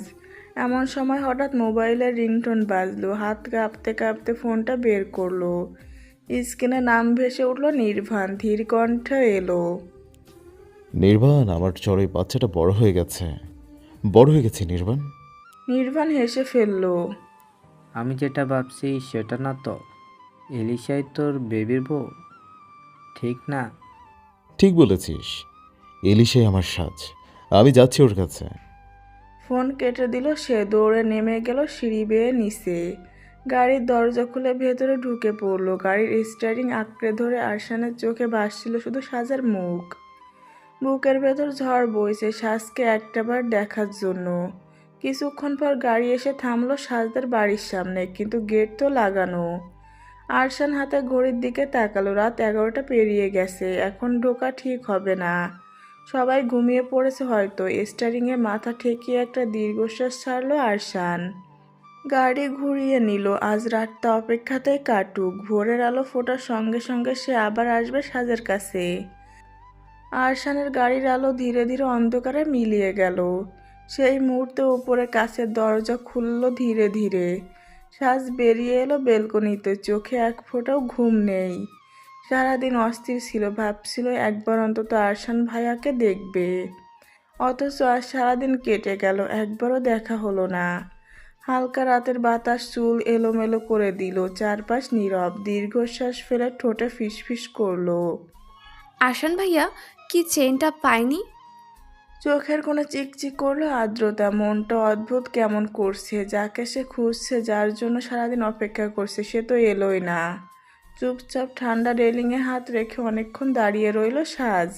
এমন সময় হঠাৎ মোবাইলের রিংটোন বাজলো। হাত কাঁপতে কাঁপতে ফোনটা বের করলো। স্ক্রিনে নাম ভেসে উঠল নির্বাণ। ধীর কণ্ঠে এলো, নির্বাণ, আমার চড়ে বাচ্চাটা বড় হয়ে গেছে নির্বাণ। নির্বাণ হেসে ফেলল। আমি যেটা ভাবছি সেটা না তো। এলিশাই তোর বেবির বউ, ঠিক না? ঠিক বলেছিস, এলিশাই আমার সাজ। আমি যাচ্ছি ওর কাছে। ফোন কেটে দিল সে। দৌড়ে নেমে গেল সিঁড়ি বেয়ে নিচে। গাড়ির দরজা খুলে ভেতরে ঢুকে পড়লো। গাড়ির স্টিয়ারিং আঁকড়ে ধরে আরশানের চোখে ভাসছিল শুধু সাজের মুখ। বুকের ভেতর ঝড় বইছে সাজকে একটাবার দেখার জন্য। কিছুক্ষণ পর গাড়ি এসে থামলো সাজদের বাড়ির সামনে, কিন্তু গেট তো লাগানো। আরশান হাতে ঘড়ির দিকে তাকালো। রাত 11টা পেরিয়ে গেছে। এখন ঢোকা ঠিক হবে না। সবাই ঘুমিয়ে পড়েছে হয়তো। স্টিয়ারিংয়ে মাথা ঠেকিয়ে একটা দীর্ঘশ্বাস ছাড়লো আরশান। গাড়ি ঘুরিয়ে নিল। আজ রাতটা অপেক্ষাতেই কাটুক। ভোরের আলো ফোটার সঙ্গে সঙ্গে সে আবার আসবে সাজের কাছে। আরশানের গাড়ির আলো ধীরে ধীরে অন্ধকারে মিলিয়ে গেল। সেই মুহূর্তে উপরে কাছের দরজা খুলল ধীরে ধীরে। সাজ বেরিয়ে এলো বেলকনিতে। চোখে এক ফোঁটাও ঘুম নেই। সারাদিন অস্থির ছিল। ভাবছিল একবার অন্তত আরশান ভাইয়াকে দেখবে। অথচ আজ সারাদিন কেটে গেল, একবারও দেখা হলো না। হালকা রাতের বাতাস চুল এলোমেলো করে দিল। চারপাশ নীরব। দীর্ঘশ্বাস ফেলে ঠোঁটে ফিসফিস করলো, আরশান ভাইয়া কি চেনটা পাইনি? চোখের কোনো চিকচিক করলো আর্দ্রতা। মনটা অদ্ভুত কেমন করছে। যাকে সে খুঁজছে, যার জন্য সারাদিন অপেক্ষা করছে, সে তো এলোই না। চুপচাপ ঠান্ডা রেলিংয়ে হাত রেখে অনেকক্ষণ দাঁড়িয়ে রইল সাজ।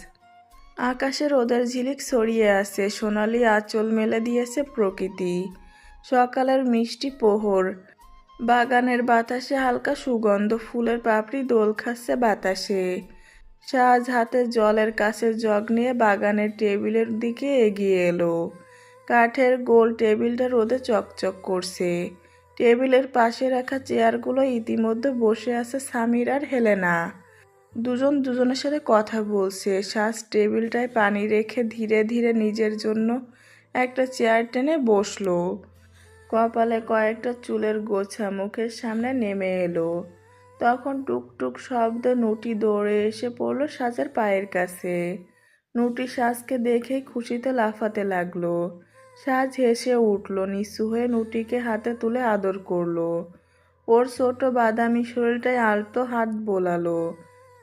আকাশে রোদের ঝিলিক ছড়িয়ে আছে। সোনালি আঁচল মেলে দিয়েছে প্রকৃতি। সকালের মিষ্টি প্রহর। বাগানের বাতাসে হালকা সুগন্ধ। ফুলের পাপড়ি দোল খাচ্ছে বাতাসে। সাজ হাতে জলের কাছে জগ নিয়ে বাগানের টেবিলের দিকে এগিয়ে এলো। কাঠের গোল টেবিলটা রোদে চকচক করছে। টেবিলের পাশে রাখা চেয়ারগুলো ইতিমধ্যে বসে আছে সামির আর হেলেনা। দুজন দুজনের সাথে কথা বলছে। সাজ টেবিলটায় পানি রেখে ধীরে ধীরে নিজের জন্য একটা চেয়ার টেনে বসলো। কপালে কয়েকটা চুলের গোছা মুখের সামনে নেমে এলো। তখন টুকটুক শব্দ নুটি দৌড়ে এসে পড়লো সাজের পায়ের কাছে। নুটি সাজকে দেখেই খুশিতে লাফাতে লাগলো। সাজ হেসে উঠল, নিচু হয়ে নুটিকে হাতে তুলে আদর করলো। ওর ছোট বাদামি শরীরটায় আলতো হাত বোলালো।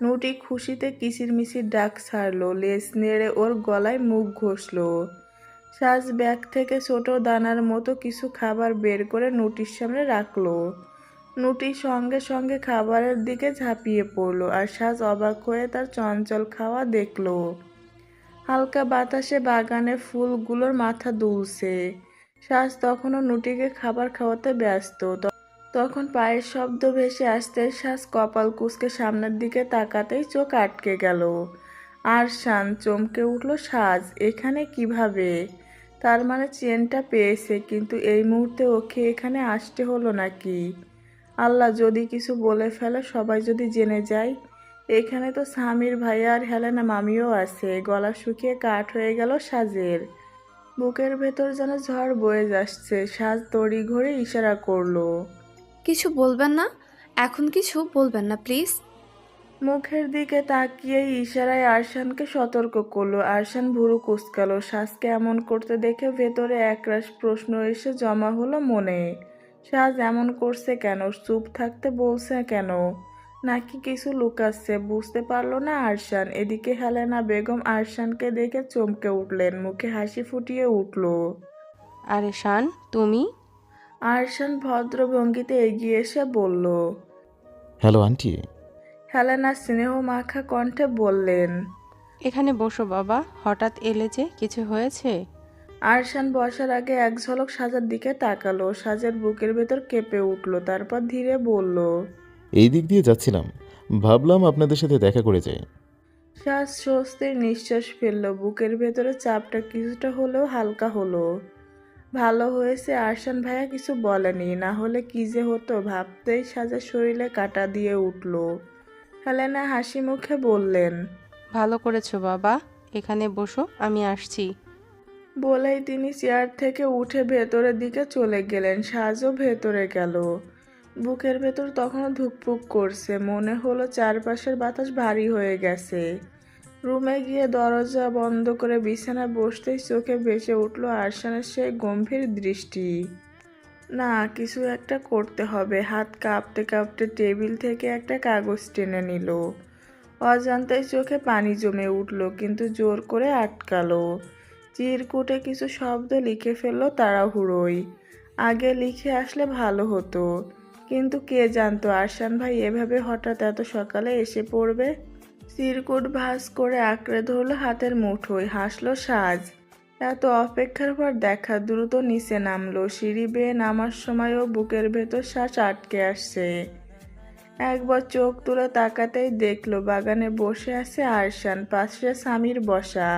নুটি খুশিতে কিচিরমিচির ডাক ছাড়লো, লেজ নেড়ে ওর গলায় মুখ ঘষলো। সাজ ব্যাগ থেকে ছোট দানার মতো কিছু খাবার বের করে নুটির সামনে রাখলো। নুটি সঙ্গে সঙ্গে খাবারের দিকে ঝাঁপিয়ে পড়লো আর সাজ অবাক হয়ে তার চঞ্চল খাওয়া দেখলো। হালকা বাতাসে বাগানে ফুলগুলোর মাথা দুলছে। সাজ তখনও নুটিকে খাবার খাওয়াতে ব্যস্ত। তখন পায়ের শব্দ ভেসে আসতে সাজ কপাল কুঁচকে সামনের দিকে তাকাতেই চোখ আটকে গেল। আর শান চমকে উঠল, সাজ এখানে কিভাবে? তার মানে চেনটা পেয়েছে, কিন্তু এই মুহূর্তে ওকে এখানে আসতে হলো নাকি? আল্লাহ, যদি কিছু বলে ফেলে, সবাই যদি জেনে যায়। এখানে তো সামির ভাইয়া আর হেলেনা মামিও আছে। গলা শুকিয়ে কাঠ হয়ে গেল সাজের। বুকের ভেতর যেন ঝড় বয়ে যাচ্ছে। সাজ তড়িঘড়ি ইশারা করলো। কিছু বলবেন না? এখন কিছু বলবেন না প্লিজ। মুখের দিকে তাকিয়ে ইশারায় আরশানকে সতর্ক করলো। আরশান ভুরু কুঁচকালো। সাজকে এমন করতে দেখে ভেতরে একরাশ প্রশ্ন এসে জমা হলো মনে। সাজ এমন করছে কেন? চুপ থাকতে বলছে কেন? নাকি কিছু লুকাচ্ছে? বুঝতে পারলো না আরশান। এদিকে হেলেনা বেগম আরশানকে দেখে চমকে উঠলেন, মুখে হাসি ফুটিয়ে উঠল। আরে শান, তুমি? আরশান ভদ্র ভঙ্গিতে এগিয়ে এসে বলল। Hello aunty. হেলেনা স্নেহ মাখা কণ্ঠে বললেন। এখানে বসো বাবা, হঠাৎ এলে যে, কিছু হয়েছে? আরশান বসার আগে এক ঝলক সাজের দিকে তাকালো। সাজের বুকের ভেতর কেঁপে উঠল। তারপর ধীরে বলল। এই দিক দিয়ে যাচ্ছিলাম, ভাবলাম আপনাদের সাথে দেখা করে যাই। সাজ স্বস্তির নিঃশ্বাস ফেলল। বুকের ভেতরে চাপটা কিছুটা হলেও হালকা হলো। ভালো হয়েছে আরশান ভাইয়া কিছু বলেনি, না হলে কি যে হতো ভাবতেই সাজের শরীরে কাঁটা দিয়ে উঠল। হেলেনা হাসি মুখে বললেন। ভালো করেছো বাবা, এখানে বসো, আমি আসছি। বলেই তিনি চেয়ার থেকে উঠে ভেতরের দিকে চলে গেলেন। সাজও ভেতরে গেল। বুকের ভেতর তখনও ধুকপুক করছে। মনে হলো চারপাশের বাতাস ভারী হয়ে গেছে। রুমে গিয়ে দরজা বন্ধ করে বিছানায় বসতেই চোখে ভেসে উঠল আরশানের সেই গম্ভীর দৃষ্টি। না, কিছু একটা করতে হবে। হাত কাঁপতে কাঁপতে টেবিল থেকে একটা কাগজ টেনে নিল। অজান্তেই চোখে পানি জমে উঠল, কিন্তু জোর করে আটকালো। চিরকুটে কিছু শব্দ লিখে ফেললো তাড়াহুড়োই। আগে লিখে আসলে ভালো হতো, কিন্তু কে জানতো আরশান ভাই এভাবে হঠাৎ এত সকালে এসে পড়বে। চিরকুট ভাঁজ করে আঁকড়ে ধরলো হাতের মুঠোয়। হাসলো সাজ। এত অপেক্ষার পর দেখা। দ্রুত নিচে নামলো। সিঁড়ি বেয়ে নামার সময়ও বুকের ভেতর শ্বাস আটকে আসছে। একবার চোখ তুলে তাকাতেই দেখলো বাগানে বসে আছে আরশান, পাশে স্বামীর বসা।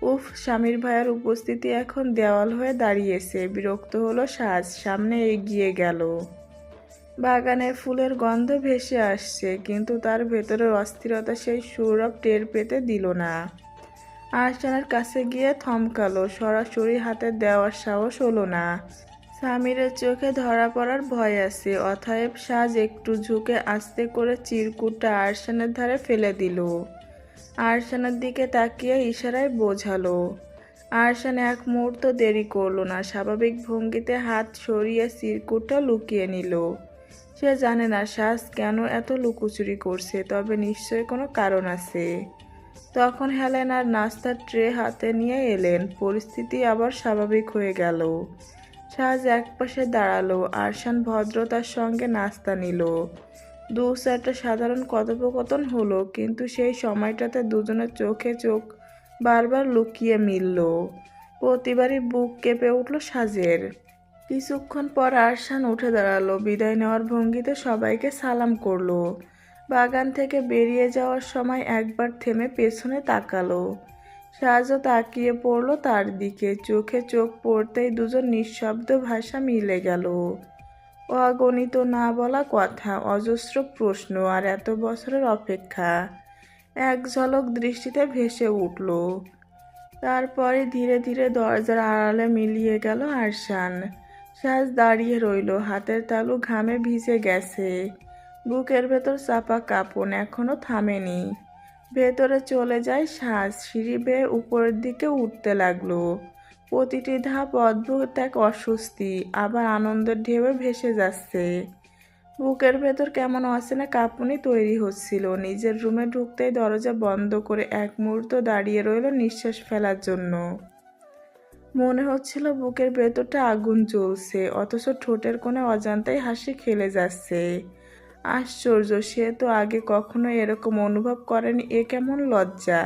উফ, স্বামীর ভাইয়ের উপস্থিতি এখন দেওয়াল হয়ে দাঁড়িয়েছে। বিরক্ত হলো সাজ, সামনে এগিয়ে গেল। বাগানের ফুলের গন্ধ ভেসে আসছে, কিন্তু তার ভেতরের অস্থিরতা সেই সৌরভ টের পেতে দিল না। আরশানের কাছে গিয়ে থমকালো। সরাসরি হাতে দেওয়ার সাহস হলো না। সামিরের চোখে ধরা পড়ার ভয় আছে। অতএব সাজ একটু ঝুঁকে আস্তে করে চিরকুটটা আরশানের ধারে ফেলে দিল। আরশানের দিকে তাকিয়ে ইশারায় বোঝালো। আরশান এক মুহূর্ত দেরি করলো না। স্বাভাবিক ভঙ্গিতে হাত সরিয়ে চিরকুটটা লুকিয়ে নিল। সে জানে না সাজ কেন এত লুকোচুরি করছে, তবে নিশ্চয়ই কোনো কারণ আছে। তখন হেলেনার নাস্তার ট্রে হাতে নিয়ে এলেন। পরিস্থিতি আবার স্বাভাবিক হয়ে গেল। সাজ একপাশে দাঁড়ালো। আরশান ভদ্রতার সঙ্গে নাস্তা নিল। দু চারটা সাধারণ কথোপকথন হলো, কিন্তু সেই সময়টাতে দুজনের চোখে চোখ বারবার লুকিয়ে মিলল। প্রতিবারই বুক কেঁপে উঠল সাজের। কিছুক্ষণ পর আরশান উঠে দাঁড়ালো। বিদায় নেওয়ার ভঙ্গিতে সবাইকে সালাম করলো। বাগান থেকে বেরিয়ে যাওয়ার সময় একবার থেমে পেছনে তাকালো। সাজও তাকিয়ে পড়ল তার দিকে। চোখে চোখ পড়তেই দুজন নিঃশব্দ ভাষা মিলে গেল। অগণিত না বলা কথা, অজস্র প্রশ্ন আর এত বছরের অপেক্ষা এক ঝলক দৃষ্টিতে ভেসে উঠল। তারপরে ধীরে ধীরে দরজার আড়ালে মিলিয়ে গেল আরশান। সাজ দাঁড়িয়ে রইল, হাতের তালু ঘামে ভিজে গেছে, বুকের ভেতর চাপা কাঁপন এখনো থামেনি। ভেতরে চলে যায় সাজ, সিঁড়ি বেয়ে উপরের দিকে উঠতে লাগলো। প্রতিটি ধাপ অদ্ভুত এক অস্বস্তি, আবার আনন্দের ঢেউয়ে ভেসে যাচ্ছে। বুকের ভেতর কেমন অচেনা কাঁপুনি তৈরি হচ্ছিল। নিজের রুমে ঢুকতেই দরজা বন্ধ করে এক মুহূর্ত দাঁড়িয়ে রইল নিঃশ্বাস ফেলার জন্য। মনে হচ্ছিল বুকের ভেতরটা আগুন জ্বলছে, অথচ ঠোঁটের কোণে অজান্তেই হাসি খেলে যাচ্ছে। আশ্চর্য, সে তো আগে কখনো এরকম অনুভব করেনি। এ কেমন লজ্জা!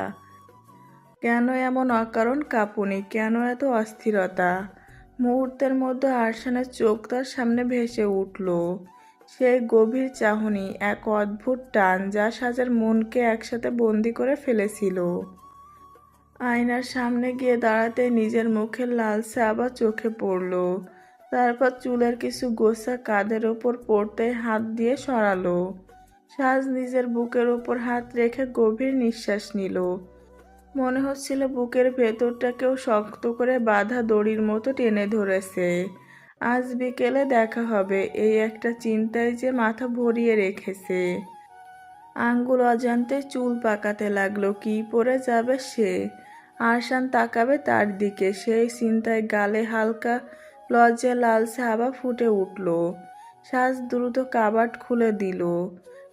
কেন এমন অকারণ কাঁপুনি, কেন এত অস্থিরতা? মুহূর্তের মধ্যে আরশানের চোখ তার সামনে ভেসে উঠল। সেই গভীর চাহনি, এক অদ্ভুত টান যা সাজের মনকে একসাথে বন্দি করে ফেলেছিল। আয়নার সামনে গিয়ে দাঁড়াতে নিজের মুখের লালসে আবার চোখে পড়ল। তারপর চুলের কিছু গোছা কাঁধের ওপর পড়তে হাত দিয়ে সরালো। সাজ নিজের বুকের ওপর হাত রেখে গভীর নিঃশ্বাস নিল। মনে হচ্ছিল বুকের ভেতরটাকেও শক্ত করে বাঁধা দড়ির মতো টেনে ধরেছে। আজ বিকেলে দেখা হবে, এই একটা চিন্তায় যে মাথা ভরিয়ে রেখেছে। আঙ্গুল অজান্তে চুল পাকাতে লাগলো, কি পরে যাবে সে। আরশান তাকাবে তার দিকে, সেই চিন্তায় গালে হালকা লজ্জা লালসে আবা ফুটে উঠল। সাজ দ্রুত কাবাট খুলে দিল।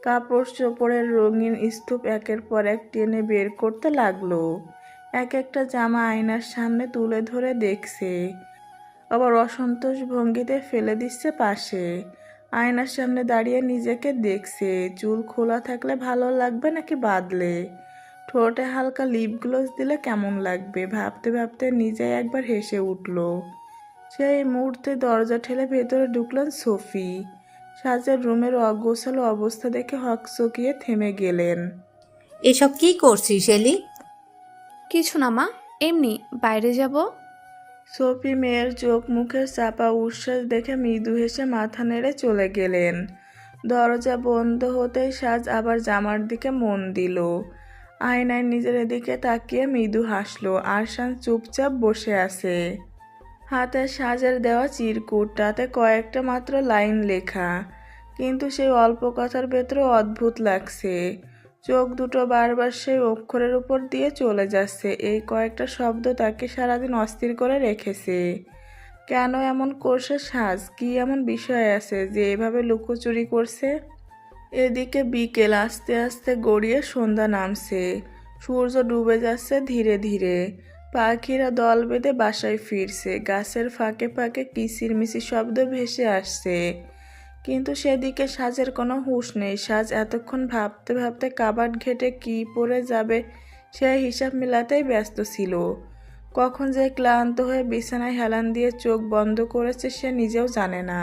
কাপড় চোপড়ের রঙিন স্তূপ একের পর এক টেনে বের করতে লাগলো। এক একটা জামা আয়নার সামনে তুলে ধরে দেখছে, আবার অসন্তোষ ভঙ্গিতে ফেলে দিচ্ছে পাশে। আয়নার সামনে দাঁড়িয়ে নিজেকে দেখছে। চুল খোলা থাকলে ভালো লাগবে নাকি বাঁধলে? ঠোঁটে হালকা লিপ গ্লস দিলে কেমন লাগবে? ভাবতে ভাবতে নিজেই একবার হেসে উঠল। সেই মুহূর্তে দরজা ঠেলে ভেতরে ঢুকলেন সোফি। সাজের রুমের অগোছালো অবস্থা দেখে হকচকিয়ে থেমে গেলেন। এসব কি করছিস এলি? কিছু না মা, এমনি বাইরে যাব। সোফি মেয়ের চোখ মুখের চাপা উচ্ছ্বাস দেখে মৃদু হেসে মাথা নেড়ে চলে গেলেন। দরজা বন্ধ হতেই সাজ আবার জামার দিকে মন দিল। আয়নায় নিজের দিকে তাকিয়ে মৃদু হাসলো। আরশান চুপচাপ বসে আছে, হাতে সাজের দেওয়া চিরকুট, তাতে কয়েকটা মাত্র লাইন লেখা, কিন্তু সেই অল্প কথার ভেতরে অদ্ভুত লাগছে। চোখ দুটো বারবার সেই অক্ষরের উপর দিয়ে চলে যাচ্ছে। এই কয়েকটা শব্দ তাকে সারাদিন অস্থির করে রেখেছে। কেন এমন করছে সাজ? কি এমন বিষয় আছে যে এভাবে লুকোচুরি করছে? এদিকে বিকেল আস্তে আস্তে গড়িয়ে সন্ধ্যা নামছে। সূর্য ডুবে যাচ্ছে ধীরে ধীরে। পাখিরা দল বেঁধে বাসায় ফিরছে। গাছের ফাঁকে ফাঁকে কিচিরমিচির শব্দ ভেসে আসছে, কিন্তু সেদিকে সাজের কোনো হুঁশ নেই। সাজ এতক্ষণ ভাবতে ভাবতে কাবাট ঘেটে কি পরে যাবে সে হিসাব মেলাতেই ব্যস্ত ছিল। কখন যে ক্লান্ত হয়ে বিছানায় হেলান দিয়ে চোখ বন্ধ করেছে সে নিজেও জানে না।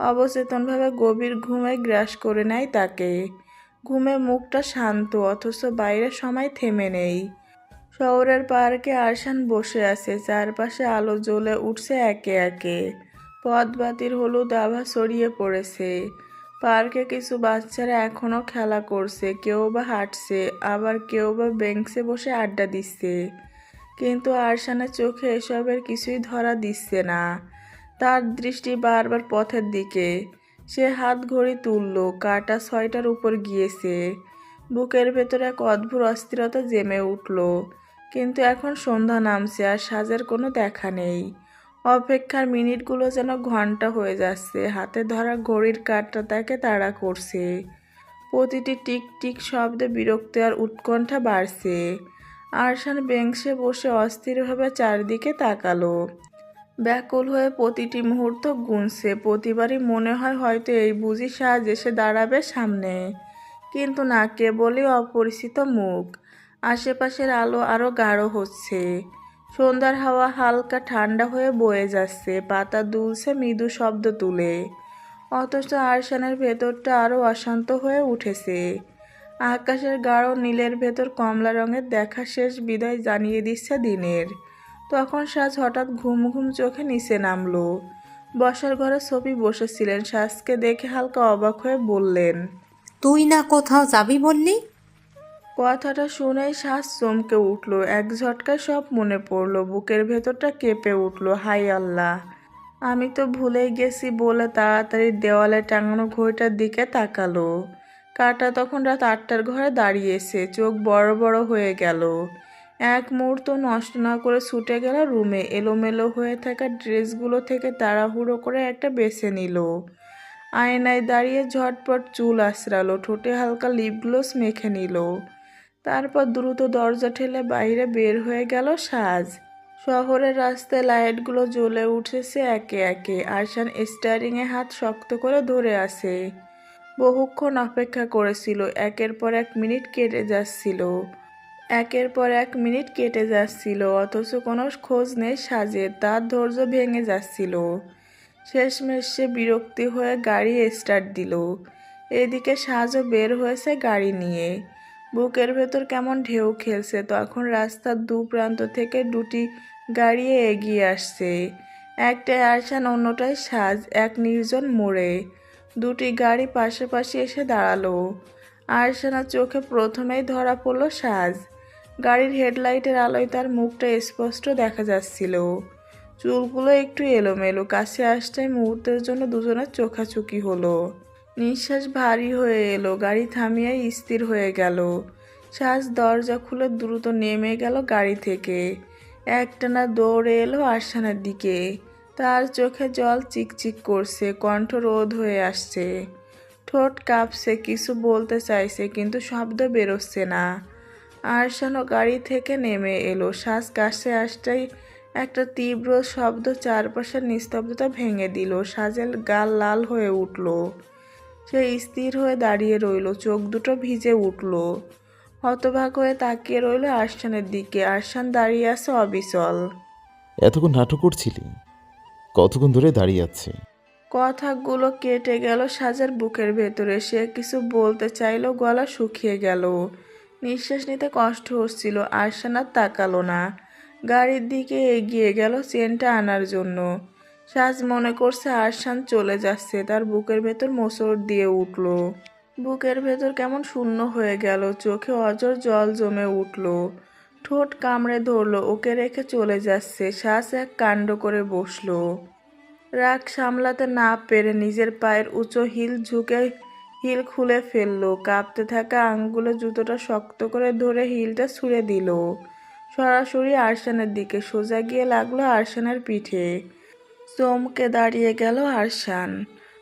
অবচেতনভাবে গভীর ঘুমে গ্রাস করে নেয় তাকে। ঘুমে মুখটা শান্ত, অথচ বাইরে সময় থেমে নেই। শহরের পার্কে আরশান বসে আছে, চারপাশে আলো জ্বলে উঠছে একে একে। পথবাতির হলুদ আভা ছড়িয়ে পড়েছে। পার্কে কিছু বাচ্চারা এখনও খেলা করছে, কেউ বা হাঁটছে, আবার কেউ বা বেঞ্চে বসে আড্ডা দিচ্ছে। কিন্তু আরশানের চোখে এসবের কিছুই ধরা দিচ্ছে না। তার দৃষ্টি বারবার পথের দিকে। সে হাত ঘড়ি তুলল, কাঁটা 6টার উপর গিয়েছে। বুকের ভেতরে এক অদ্ভুত অস্থিরতা জেমে উঠল। কিন্তু এখন সন্ধ্যা নামছে আর সাজের কোনো দেখা নেই। অপেক্ষার মিনিটগুলো যেন ঘন্টা হয়ে যাচ্ছে। হাতে ধরা ঘড়ির কাঁটা তাকে তাড়া করছে। প্রতিটি টিক টিক শব্দে বিরক্তি আর উৎকণ্ঠা বাড়ছে। আরশান বেঞ্চে বসে অস্থিরভাবে চারদিকে তাকালো। ব্যাকুল হয়ে প্রতিটি মুহূর্ত গুনছে। প্রতিবারই মনে হয় হয়তো এই বুঝি সাজ এসে দাঁড়াবে সামনে, কিন্তু না, কেবলই অপরিচিত মুখ। আশেপাশের আলো আরও গাঢ় হচ্ছে। সন্ধ্যার হাওয়া হালকা ঠান্ডা হয়ে বয়ে যাচ্ছে, পাতা দুলছে মৃদু শব্দ তুলে। অথচ আরশানের ভেতরটা আরও অশান্ত হয়ে উঠেছে। আকাশের গাঢ় নীলের ভেতর কমলা রঙের দেখা শেষ বিদায় জানিয়ে দিচ্ছে দিনের। তখন সাজ হঠাৎ ঘুম ঘুম চোখে নিচে নামলো। বসার ঘরে সফি বসেছিলেন। সাজকে দেখে হালকা অবাক হয়ে বললেন, তুই না কোথাও যাবি বললি? কথাটা শুনেই শ্বাস চমকে উঠল। এক ঝটকায় সব মনে পড়ল। বুকের ভেতরটা কেঁপে উঠল। হাই আল্লাহ, আমি তো ভুলেই গেছি বলে তাড়াতাড়ি দেওয়ালে টাঙানো ঘড়িটার দিকে তাকালো। কাটা তখন রাত 8টার ঘরে দাঁড়িয়েছে। চোখ বড় বড় হয়ে গেল। এক মুহূর্ত নষ্ট না করে ছুটে গেল রুমে। এলোমেলো হয়ে থাকা ড্রেসগুলো থেকে তাড়াহুড়ো করে একটা বেছে নিল। আয়নায় দাঁড়িয়ে ঝটপট চুল আঁচড়ালো, ঠোঁটে হালকা লিপ গ্লস মেখে নিল। তারপর দ্রুত দরজা ঠেলে বাইরে বের হয়ে গেল সাজ। শহরের রাস্তায় লাইটগুলো জ্বলে উঠেছে একে একে। আরশান স্টিয়ারিংয়ে হাত শক্ত করে ধরে আছে। বহুক্ষণ অপেক্ষা করেছিল। একের পর এক মিনিট কেটে যাচ্ছিল, অথচ কোনো খোঁজ নেই সাজের। তার ধৈর্য ভেঙে যাচ্ছিল। শেষমেশ সে বিরক্তি হয়ে গাড়ি স্টার্ট দিল। এদিকে সাজও বের হয়েছে গাড়ি নিয়ে। বুকের ভেতর কেমন ঢেউ খেলছে। তখন রাস্তার দু প্রান্ত থেকে দুটি গাড়ি এগিয়ে আসছে। একটায় আরশান, অন্যটায় সাজ। এক নির্জন মোড়ে দুটি গাড়ি পাশাপাশি এসে দাঁড়ালো। আরশানের চোখে প্রথমেই ধরা পড়ল সাজ। গাড়ির হেডলাইটের আলোয় তার মুখটা স্পষ্ট দেখা যাচ্ছিল। চুলগুলো একটু এলোমেলো। কাছে আসতেই মুহূর্তের জন্য দুজনের চোখাচোখি হলো। নিঃশ্বাস ভারী হয়ে এলো। গাড়ি থামিয়ে স্থির হয়ে গেল। সাজ দরজা খুলে দ্রুত নেমে গেল গাড়ি থেকে। একটানা দৌড়ে এলো আরশানের দিকে। তার চোখে জল চিকচিক করছে, কণ্ঠ রোধ হয়ে আসছে, ঠোঁট কাঁপছে। কিছু বলতে চাইছে কিন্তু শব্দ বেরোচ্ছে না। আরশানও গাড়ি থেকে নেমে এলো। শ্বাস কাছে আসতেই একটা তীব্র শব্দ চারপাশের নিস্তব্ধতা ভেঙে দিল। সাজের গাল লাল হয়ে উঠল। সে স্থির হয়ে দাঁড়িয়ে রইল। চোখ দুটো ভিজে উঠল। হতবাক হয়ে তাকিয়ে রইল আরশানের দিকে। আরশান দাঁড়িয়ে আছে অবিচল। এতক্ষণ নাটক করছিলি? কতক্ষণ ধরে দাঁড়িয়ে আছি? কথাগুলো কেটে গেল সাজের বুকের ভেতরে। সে কিছু বলতে চাইল, গলা শুকিয়ে গেল। নিঃশ্বাস নিতে কষ্ট হচ্ছিল। আরশান আর তাকালো না। গাড়ির দিকে এগিয়ে গেল চেনটা আনার জন্য। সাজ মনে করছে আরশান চলে যাচ্ছে। তার বুকের ভেতর মোচড় দিয়ে উঠল। বুকের ভেতর কেমন শূন্য হয়ে গেল। চোখে অঝোর জল জমে উঠল। ঠোঁট কামড়ে ধরল। ওকে রেখে চলে যাচ্ছে। সাজ এক কাণ্ড করে বসলো। রাগ সামলাতে না পেরে নিজের পায়ের উঁচু হিল খুলে ফেললো। কাঁপতে থাকা আঙ্গুলে জুতোটা শক্ত করে ধরে হিলটা ছুঁড়ে দিল সরাসরি আরশানের দিকে। সোজা গিয়ে লাগলো আরশানের পিঠে। চমকে দাঁড়িয়ে গেল আরশান।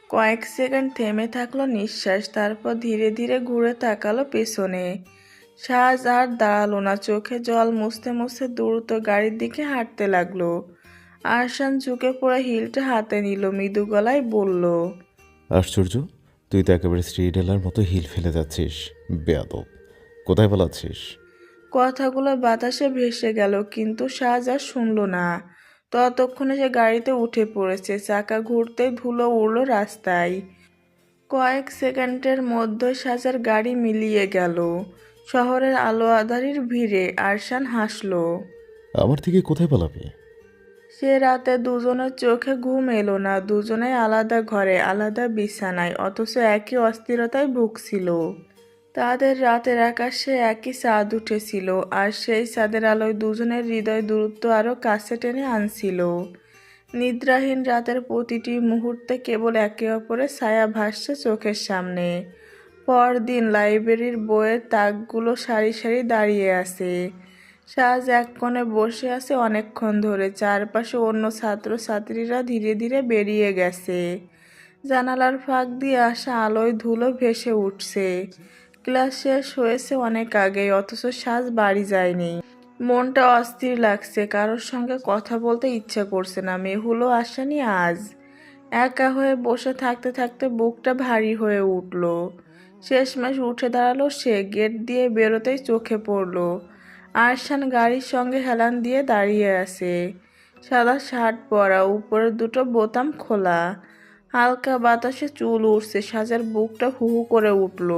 কয়েক সেকেন্ড থেমে থাকলো নিঃশ্বাস। তারপর ধীরে ধীরে ঘুরে তাকালো পেছনে। সাজ আর দাঁড়ালো না। চোখে জল মুছতে মুছতে দ্রুত গাড়ির দিকে হাঁটতে লাগলো। আরশান ঝুঁকে পড়ে হিলটা হাতে নিল। মৃদু গলায় বলল, আশ্চর্য, তুই তো একেবারে স্ট্রিডেলার মতো হিল ফেলে যাচ্ছিস। বেয়াদব, কোথায় পালাচ্ছিস? কথাগুলো বাতাসে ভেসে গেল, কিন্তু সাজ আর শুনল না। ততক্ষণে সে গাড়িতে উঠে পড়েছে। চাকা ঘুরতে ধুলো উড়ল রাস্তায়। কয়েক সেকেন্ডের মধ্যে সাজের গাড়ি মিলিয়ে গেল শহরের আলো আঁধারির ভিড়ে। আরশান হাসল। আমার থেকে কোথায় পালাবে? সে রাতে দুজনের চোখে ঘুম এলো না। দুজনেই আলাদা ঘরে, আলাদা বিছানায়, অথচ একই অস্থিরতায় ভুগছিল। তাদের রাতের আকাশে একই চাঁদ উঠেছিল, আর সেই চাঁদের আলোয় দুজনের হৃদয় দূরত্ব আরও কাছে টেনে আনছিল। নিদ্রাহীন রাতের প্রতিটি মুহূর্তে কেবল একে অপরের ছায়া ভাসছে চোখের সামনে। পরদিন লাইব্রেরির বইয়ের তাকগুলো সারি সারি দাঁড়িয়ে আছে। সাজ এক কোণে বসে আছে অনেকক্ষণ ধরে। চারপাশে অন্য ছাত্রছাত্রীরা ধীরে ধীরে বেরিয়ে গেছে। জানালার ফাঁক দিয়ে আসা আলোয় ধুলো ভেসে উঠছে। ক্লাস শেষ হয়েছে অনেক আগেই, অথচ সাজ বাড়ি যায়নি। মনটা অস্থির লাগছে। কারোর সঙ্গে কথা বলতে ইচ্ছা করছে না। মেহুলও আসেনি আজ। একা হয়ে বসে থাকতে থাকতে বুকটা ভারী হয়ে উঠল। শেষমেশ উঠে দাঁড়ালো সে। গেট দিয়ে বেরোতেই চোখে পড়ল আরশান গাড়ির সঙ্গে হেলান দিয়ে দাঁড়িয়ে আছে। সাদা শার্ট পরা, উপরের দুটো বোতাম খোলা। হালকা বাতাসে চুল উড়ছে। সাজার বুকটা হু হু করে উঠল,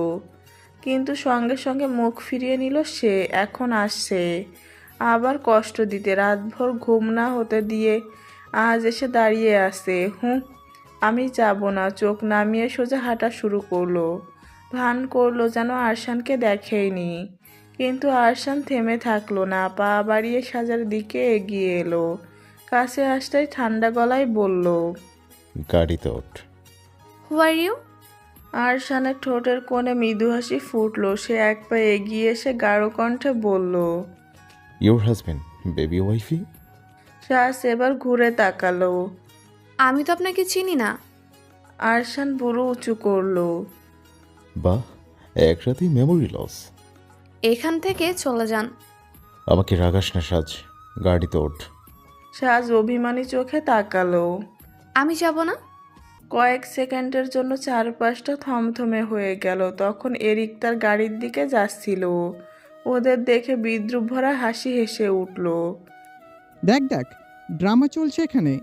কিন্তু সঙ্গে সঙ্গে মুখ ফিরিয়ে নিল সে। এখন আসছে আবার কষ্ট দিতে, রাতভর ঘুম না হতে দিয়ে আজ এসে দাঁড়িয়ে আছে। আমি যাব না। চোখ নামিয়ে সোজা হাঁটা শুরু করলো। ভান করলো যেন আরশানকে দেখেইনি। কিন্তু আরশান থেমে থাকলো না, পা বাড়িয়ে সাজার দিকে এগিয়ে এলো। কাছে আসতেই ঠান্ডা গলায় বলল, গাড়িতে ওঠ। হু আর ইউ? আরশানের ঠোঁটের কোণে মৃদু হাসি ফুটলো। সে এক পা এগিয়ে এসে গাঢ় কণ্ঠে বলল, ইউর হাজবেন্ড, বেবি ওয়াইফি। সাজ এবার ঘুরে তাকালো। আমি তো আপনাকে চিনি না। আরশান বুড়ো উঁচু করলো। বাহ, এক রাতেই মেমোরি লস। এখান থেকে চলে যান। আমাকে রাগাস না সাজ, গাড়িতে ওঠ। সাজ অভিমানী চোখে তাকালো। আমি যাব না। কয়েক সেকেন্ডের জন্য চারপাশটা থমথমে হয়ে গেল। তখন এরিক তার গাড়ির দিকে যাচ্ছিল। ওদের দেখে বিদ্রুপ ভরা হাসি হেসে উঠল। দেখ দেখ, ড্রামা চলছে এখানে।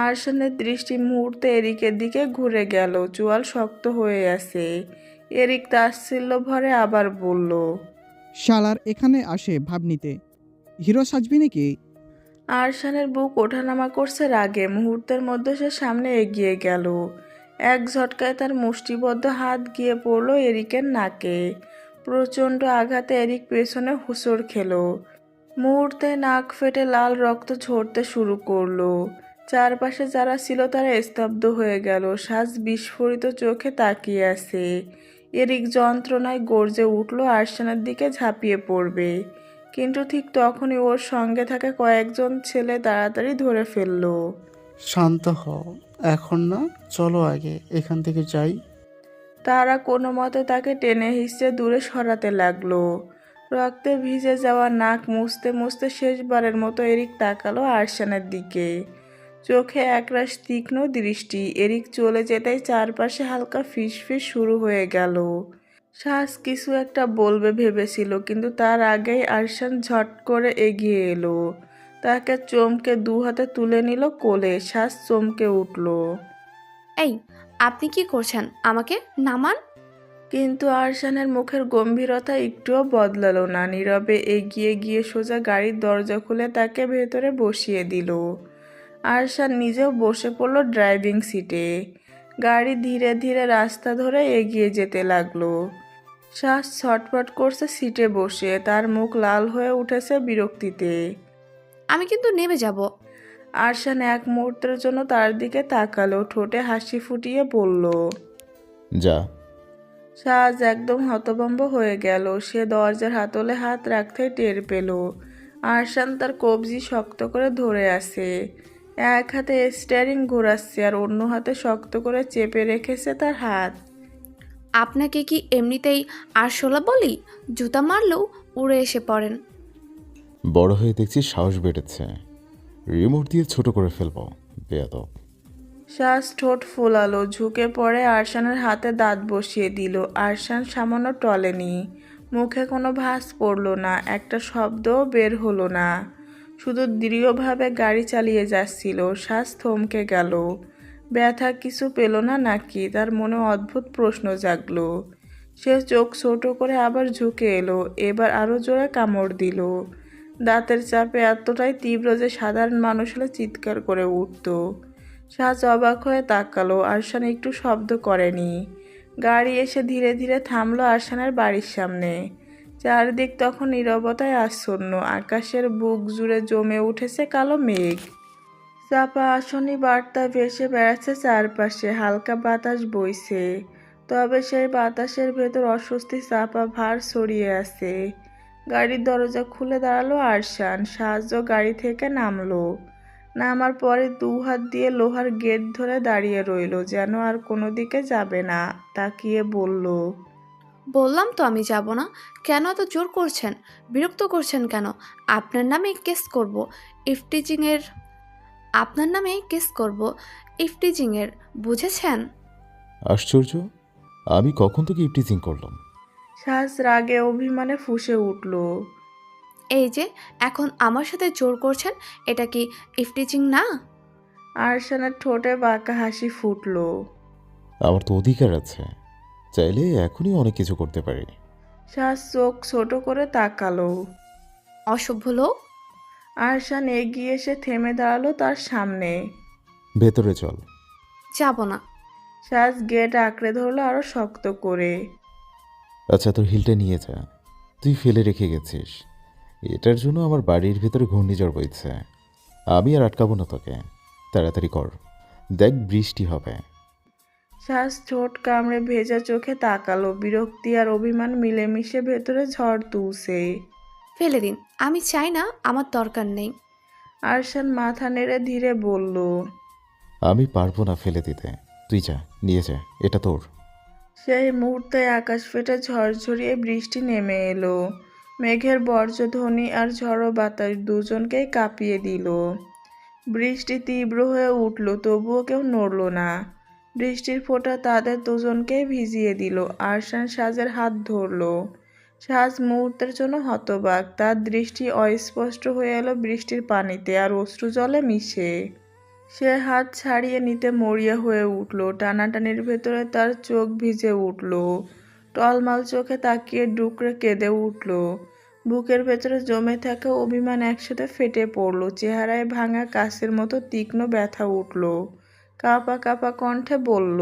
আরশানের দৃষ্টি মুহূর্তে এরিকের দিকে ঘুরে গেল। চোয়াল শক্ত হয়ে আছে। এরিক তাচ্ছিল্য ভরে আবার বলল, শালার এখানে আসে ভাব নিতে, হিরো সাজবি নাকি? আরশানের বুক ওঠানামা করছে রাগে। মুহূর্তের মধ্যে সে সামনে এগিয়ে গেল। এক ঝটকায় তার মুষ্টিবদ্ধ হাত গিয়ে পড়ল এরিকের নাকে। প্রচণ্ড আঘাতে এরিক পেছনে হোঁচট খেলো। মুহূর্তে নাক ফেটে লাল রক্ত ঝরতে শুরু করলো। চারপাশে যারা ছিল তারা স্তব্ধ হয়ে গেল। সাজ বিস্ফোরিত চোখে তাকিয়ে আছে। এরিক যন্ত্রণায় গর্জে উঠল, আরশানের দিকে ঝাঁপিয়ে পড়বে। কিন্তু ঠিক তখনই ওর সঙ্গে থাকা কয়েকজন ছেলে তাড়াতাড়ি ধরে ফেলল। শান্ত হও, এখন না, চলো আগে এখান থেকে যাই। তারা কোনো মতে তাকে টেনে হিঁচড়ে দূরে সরাতে লাগলো। রক্তে ভিজে যাওয়া নাক মুছতে মুছতে শেষবারের মতো এরিক তাকালো আরশানের দিকে। চোখে একরাশ তীক্ষ্ণ দৃষ্টি। এরিক চলে যেতেই চারপাশে হালকা ফিসফিস শুরু হয়ে গেল। শ্বাস কিছু একটা বলবে ভেবেছিল, কিন্তু তার আগেই আরশান ঝট করে এগিয়ে এলো। তাকে চমকে দু হাতে তুলে নিল কোলে। শ্বাস চমকে উঠল। এই, আপনি কি করছেন? আমাকে নামান। কিন্তু আরশানের মুখের গম্ভীরতা একটুও বদলালো না। নীরবে এগিয়ে গিয়ে সোজা গাড়ির দরজা খুলে তাকে ভেতরে বসিয়ে দিল। আরশান নিজেও বসে পড়ল ড্রাইভিং সিটে। গাড়ি ধীরে ধীরে রাস্তা ধরে এগিয়ে যেতে লাগলো। শ্বাস ছটফট করছে সিটে বসে। তার মুখ লাল হয়ে উঠেছে বিরক্তিতে। আমি কিন্তু নেমে যাব। আরশান এক মুহূর্তের জন্য তার দিকে তাকালো, ঠোঁটে হাসি ফুটিয়ে বলল, যা। সাজ একদম হতভম্ব হয়ে গেল। সে দরজার হাতলে হাত রাখতেই টের পেল আরশান তার কবজি শক্ত করে ধরে আছে। এক হাতে স্টিয়ারিং ঘোরাচ্ছে আর অন্য হাতে শক্ত করে চেপে রেখেছে তার হাত। আপনাকে কি এমনিতেই আরশোলা বলি? জুতা মারলেও উড়ে এসে পড়েন। বড় হয়ে দেখছি সাহস বেড়েছে, রিমোট দিয়ে ছোট করে ফেলবো, বেয়াদব। শ্বাস ঠোঁট ফোলালো, ঝুঁকে পড়ে আরশানের হাতে দাঁত বসিয়ে দিল। আরশান সামান্য টলেনি। মুখে কোনো ভাঁজ পড়ল না, একটা শব্দও বের হলো না। শুধু দৃঢ়ভাবে গাড়ি চালিয়ে যাচ্ছিল। শ্বাস থমকে গেল। ব্যথা কিছু পেল না নাকি? তার মনে অদ্ভুত প্রশ্ন জাগলো। সে চোখ ছোট করে আবার ঝুঁকে এলো। এবার আরও জোরে কামড় দিল। দাঁতের চাপে এতটাই তীব্র যে সাধারণ মানুষ হলে চিৎকার করে উঠত। সাজ অবাক হয়ে তাকালো। আরশান একটু শব্দ করেনি। গাড়ি এসে ধীরে ধীরে থামলো আরশানের বাড়ির সামনে। চারদিক তখন নীরবতায় আচ্ছন্ন। আকাশের বুক জুড়ে জমে উঠেছে কালো মেঘ। চাপা আসনি বার্তা ভেসে বেড়াচ্ছে চারপাশে। হালকা বাতাস বইছে, তবে সেই বাতাসের ভেতর অস্বস্তি চাপা ভার ছড়িয়ে আছে। গাড়ির দরজা খুলে দাঁড়ালো আরশান। সাহায্য গাড়ি থেকে নামলো। নামার পরে দু হাত দিয়ে লোহার গেট ধরে দাঁড়িয়ে রইল, যেন আর কোনো দিকে যাবে না। তাকিয়ে বলল, বললাম তো আমি যাব না। কেন এত জোর করছেন? বিরক্ত করছেন কেন? আপনার নামে কেস করব ইফটিজিংয়ের। আপনার নামে কেস করব ইফটিজিংয়ের, বুঝেছেন? আশ্চর্য, আমি কখন থেকে ইপটিজিং করলাম? শ্বাস রাগে অভিমানে ফুঁসে উঠল। এই যে এখন আমার সাথে জোর করছেন, এটা কি ইফটিজিং না? আরশানের ঠোঁটে বাঁকা হাসি ফুটল। আমার তো অধিকার আছে, চাইলে এখনই অনেক কিছু করতে পারি। শ্বাস চোখ ছোট করে তাকালো। অসভ্য লোক। আরশান এগিয়ে এসে থেমে দাঁড়ালো তার সামনে। ভেতরে চল। যাব না। সাজ গেট আঁকড়ে ধরলো আরো শক্ত করে। আচ্ছা, তোর হিলটা নিয়ে যা। তুই ফেলে রেখে গেছিস। এটার জন্য আমার বাড়ির ভেতরে ঘূর্ণিঝড় বইছে। আমি আর আটকাবো না তোকে। তাড়াতাড়ি কর, দেখ বৃষ্টি হবে। শ্বাস ঠোঁট কামড়ে ভেজা চোখে তাকালো, বিরক্তি আর অভিমান মিলেমিশে ভেতরে ঝড় তুলছে। ফেলে দিন, আমি চাই না, আমার দরকার নেই। আরশান মাথা নেড়ে ধীরে বলল, আমি পারবো না ফেলে দিতে। তুই যা, নিয়ে যা, এটা তোর। সেই মুহূর্তে আকাশ ফেটে ঝরঝরিয়ে বৃষ্টি নেমে এলো। মেঘের বজ্রধ্বনি আর ঝড়ো বাতাস দুজনকেই কাঁপিয়ে দিল। বৃষ্টি তীব্র হয়ে উঠল, তবুও কেউ নড়ল না। বৃষ্টির ফোঁটা তাদের দুজনকেই ভিজিয়ে দিল। আরশান সাজের হাত ধরল। সাজ মুহূর্তের জন্য হতবাক, তার দৃষ্টি অস্পষ্ট হয়ে এলো বৃষ্টির পানিতে আর অশ্রু জলে মিশে। সে হাত ছাড়িয়ে নিতে মরিয়া হয়ে উঠল। টানাটানির ভেতরে তার চোখ ভিজে উঠল। টলমল চোখে তাকিয়ে ডুকরে কেঁদে উঠল। বুকের ভেতরে জমে থাকা অভিমান একসাথে ফেটে পড়ল। চেহারায় ভাঙা কাছের মতো তীক্ষ্ণ ব্যথা উঠল। কাঁপা কাঁপা কণ্ঠে বলল,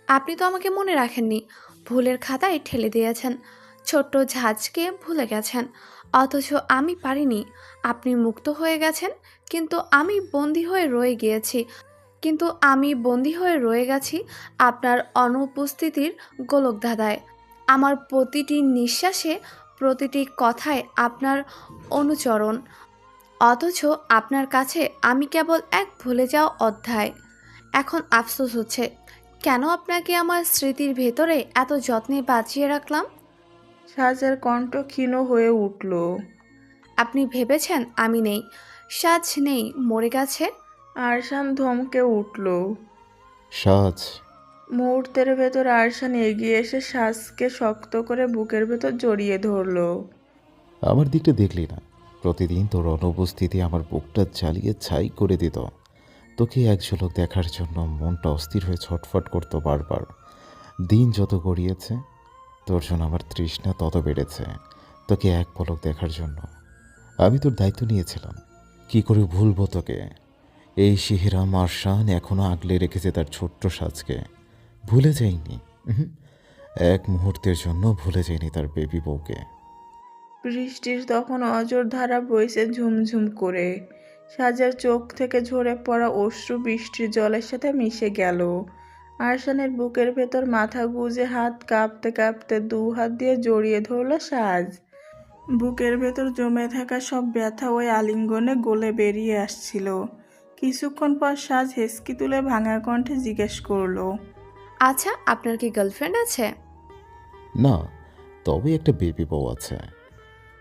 আপনি তো আমাকে মনে রাখেননি, ভুলের খাতায় ঠেলে দিয়েছেন, ছোট্ট ঝাঁজকে ভুলে গেছেন। অথচ আমি পারিনি। আপনি মুক্ত হয়ে গেছেন, কিন্তু আমি বন্দী হয়ে রয়ে গেছি আপনার অনুপস্থিতির গোলকধাঁধায়। আমার প্রতিটি নিঃশ্বাসে, প্রতিটি কথায় আপনার অনুচরণ। অথচ আপনার কাছে আমি কেবল এক ভুলে যাওয়া অধ্যায়। এখন আফসোস হচ্ছে, কেন আপনাকে আমার স্মৃতির ভেতরে এত যত্নে বাঁচিয়ে রাখলাম। সাজের কণ্ঠ ক্ষীণ হয়ে উঠল। আপনি ভেবেছেন আমি নেই, সাজ নেই, মরে গেছে। আরশান ধমকে উঠল। সাজ। মুহূর্তের ভেতর আরশান এগিয়ে এসে সাজকে শক্ত করে বুকের ভেতর জড়িয়ে ধরল। আমার দিকটা দেখলি না? প্রতিদিন তোর অনুপস্থিতি আমার বুকটা জ্বালিয়ে ছাই করে দিত। তোকে এক ঝলক দেখার জন্য মনটা অস্থির হয়ে ছটফট করতো বারবার। দিন যত গড়িয়েছে, তোর জন্য আমার তৃষ্ণা তত বেড়েছে। তোকে এক পলক দেখার জন্য আমি তোর দায়িত্ব নিয়েছিলাম। কি করে ভুলবো তোকে? এই শিহিরাম আরশান এখনো আগলে রেখেছে তার ছোট্ট সাজকে। ভুলে যাইনি, এক মুহূর্তের জন্য ভুলে যাইনি তার বেবি বউকে। বৃষ্টির তখন অজর ধারা বইছে ঝুমঝুম করে। সাজের চোখ থেকে ঝরে পড়া অশ্রু বৃষ্টির জলের সাথে মিশে গেল। আরশানের বুকের ভেতর মাথা গুজে হাত কাঁপতে কাঁপতে দু হাত দিয়ে জড়িয়ে ধরল সাজ। বুকের ভেতর জমে থাকা সব ব্যথা ওই আলিঙ্গনে গলে বেরিয়ে আসছিল। কিছুক্ষণ পর সাজ হেসকি তুলে ভাঙা কণ্ঠে জিজ্ঞেস করলো, আচ্ছা, আপনার কি গার্লফ্রেন্ড আছে? না, তবে একটা বেবি বউ আছে।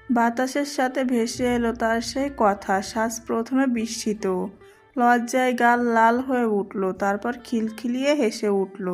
বাতাসের সাথে ভেসে এলো তার সেই কথা। সাজ প্রথমে বিস্মিত, লজ্জায় গাল লাল হয়ে উঠল, তারপর খিলখিলিয়ে হেসে উঠল।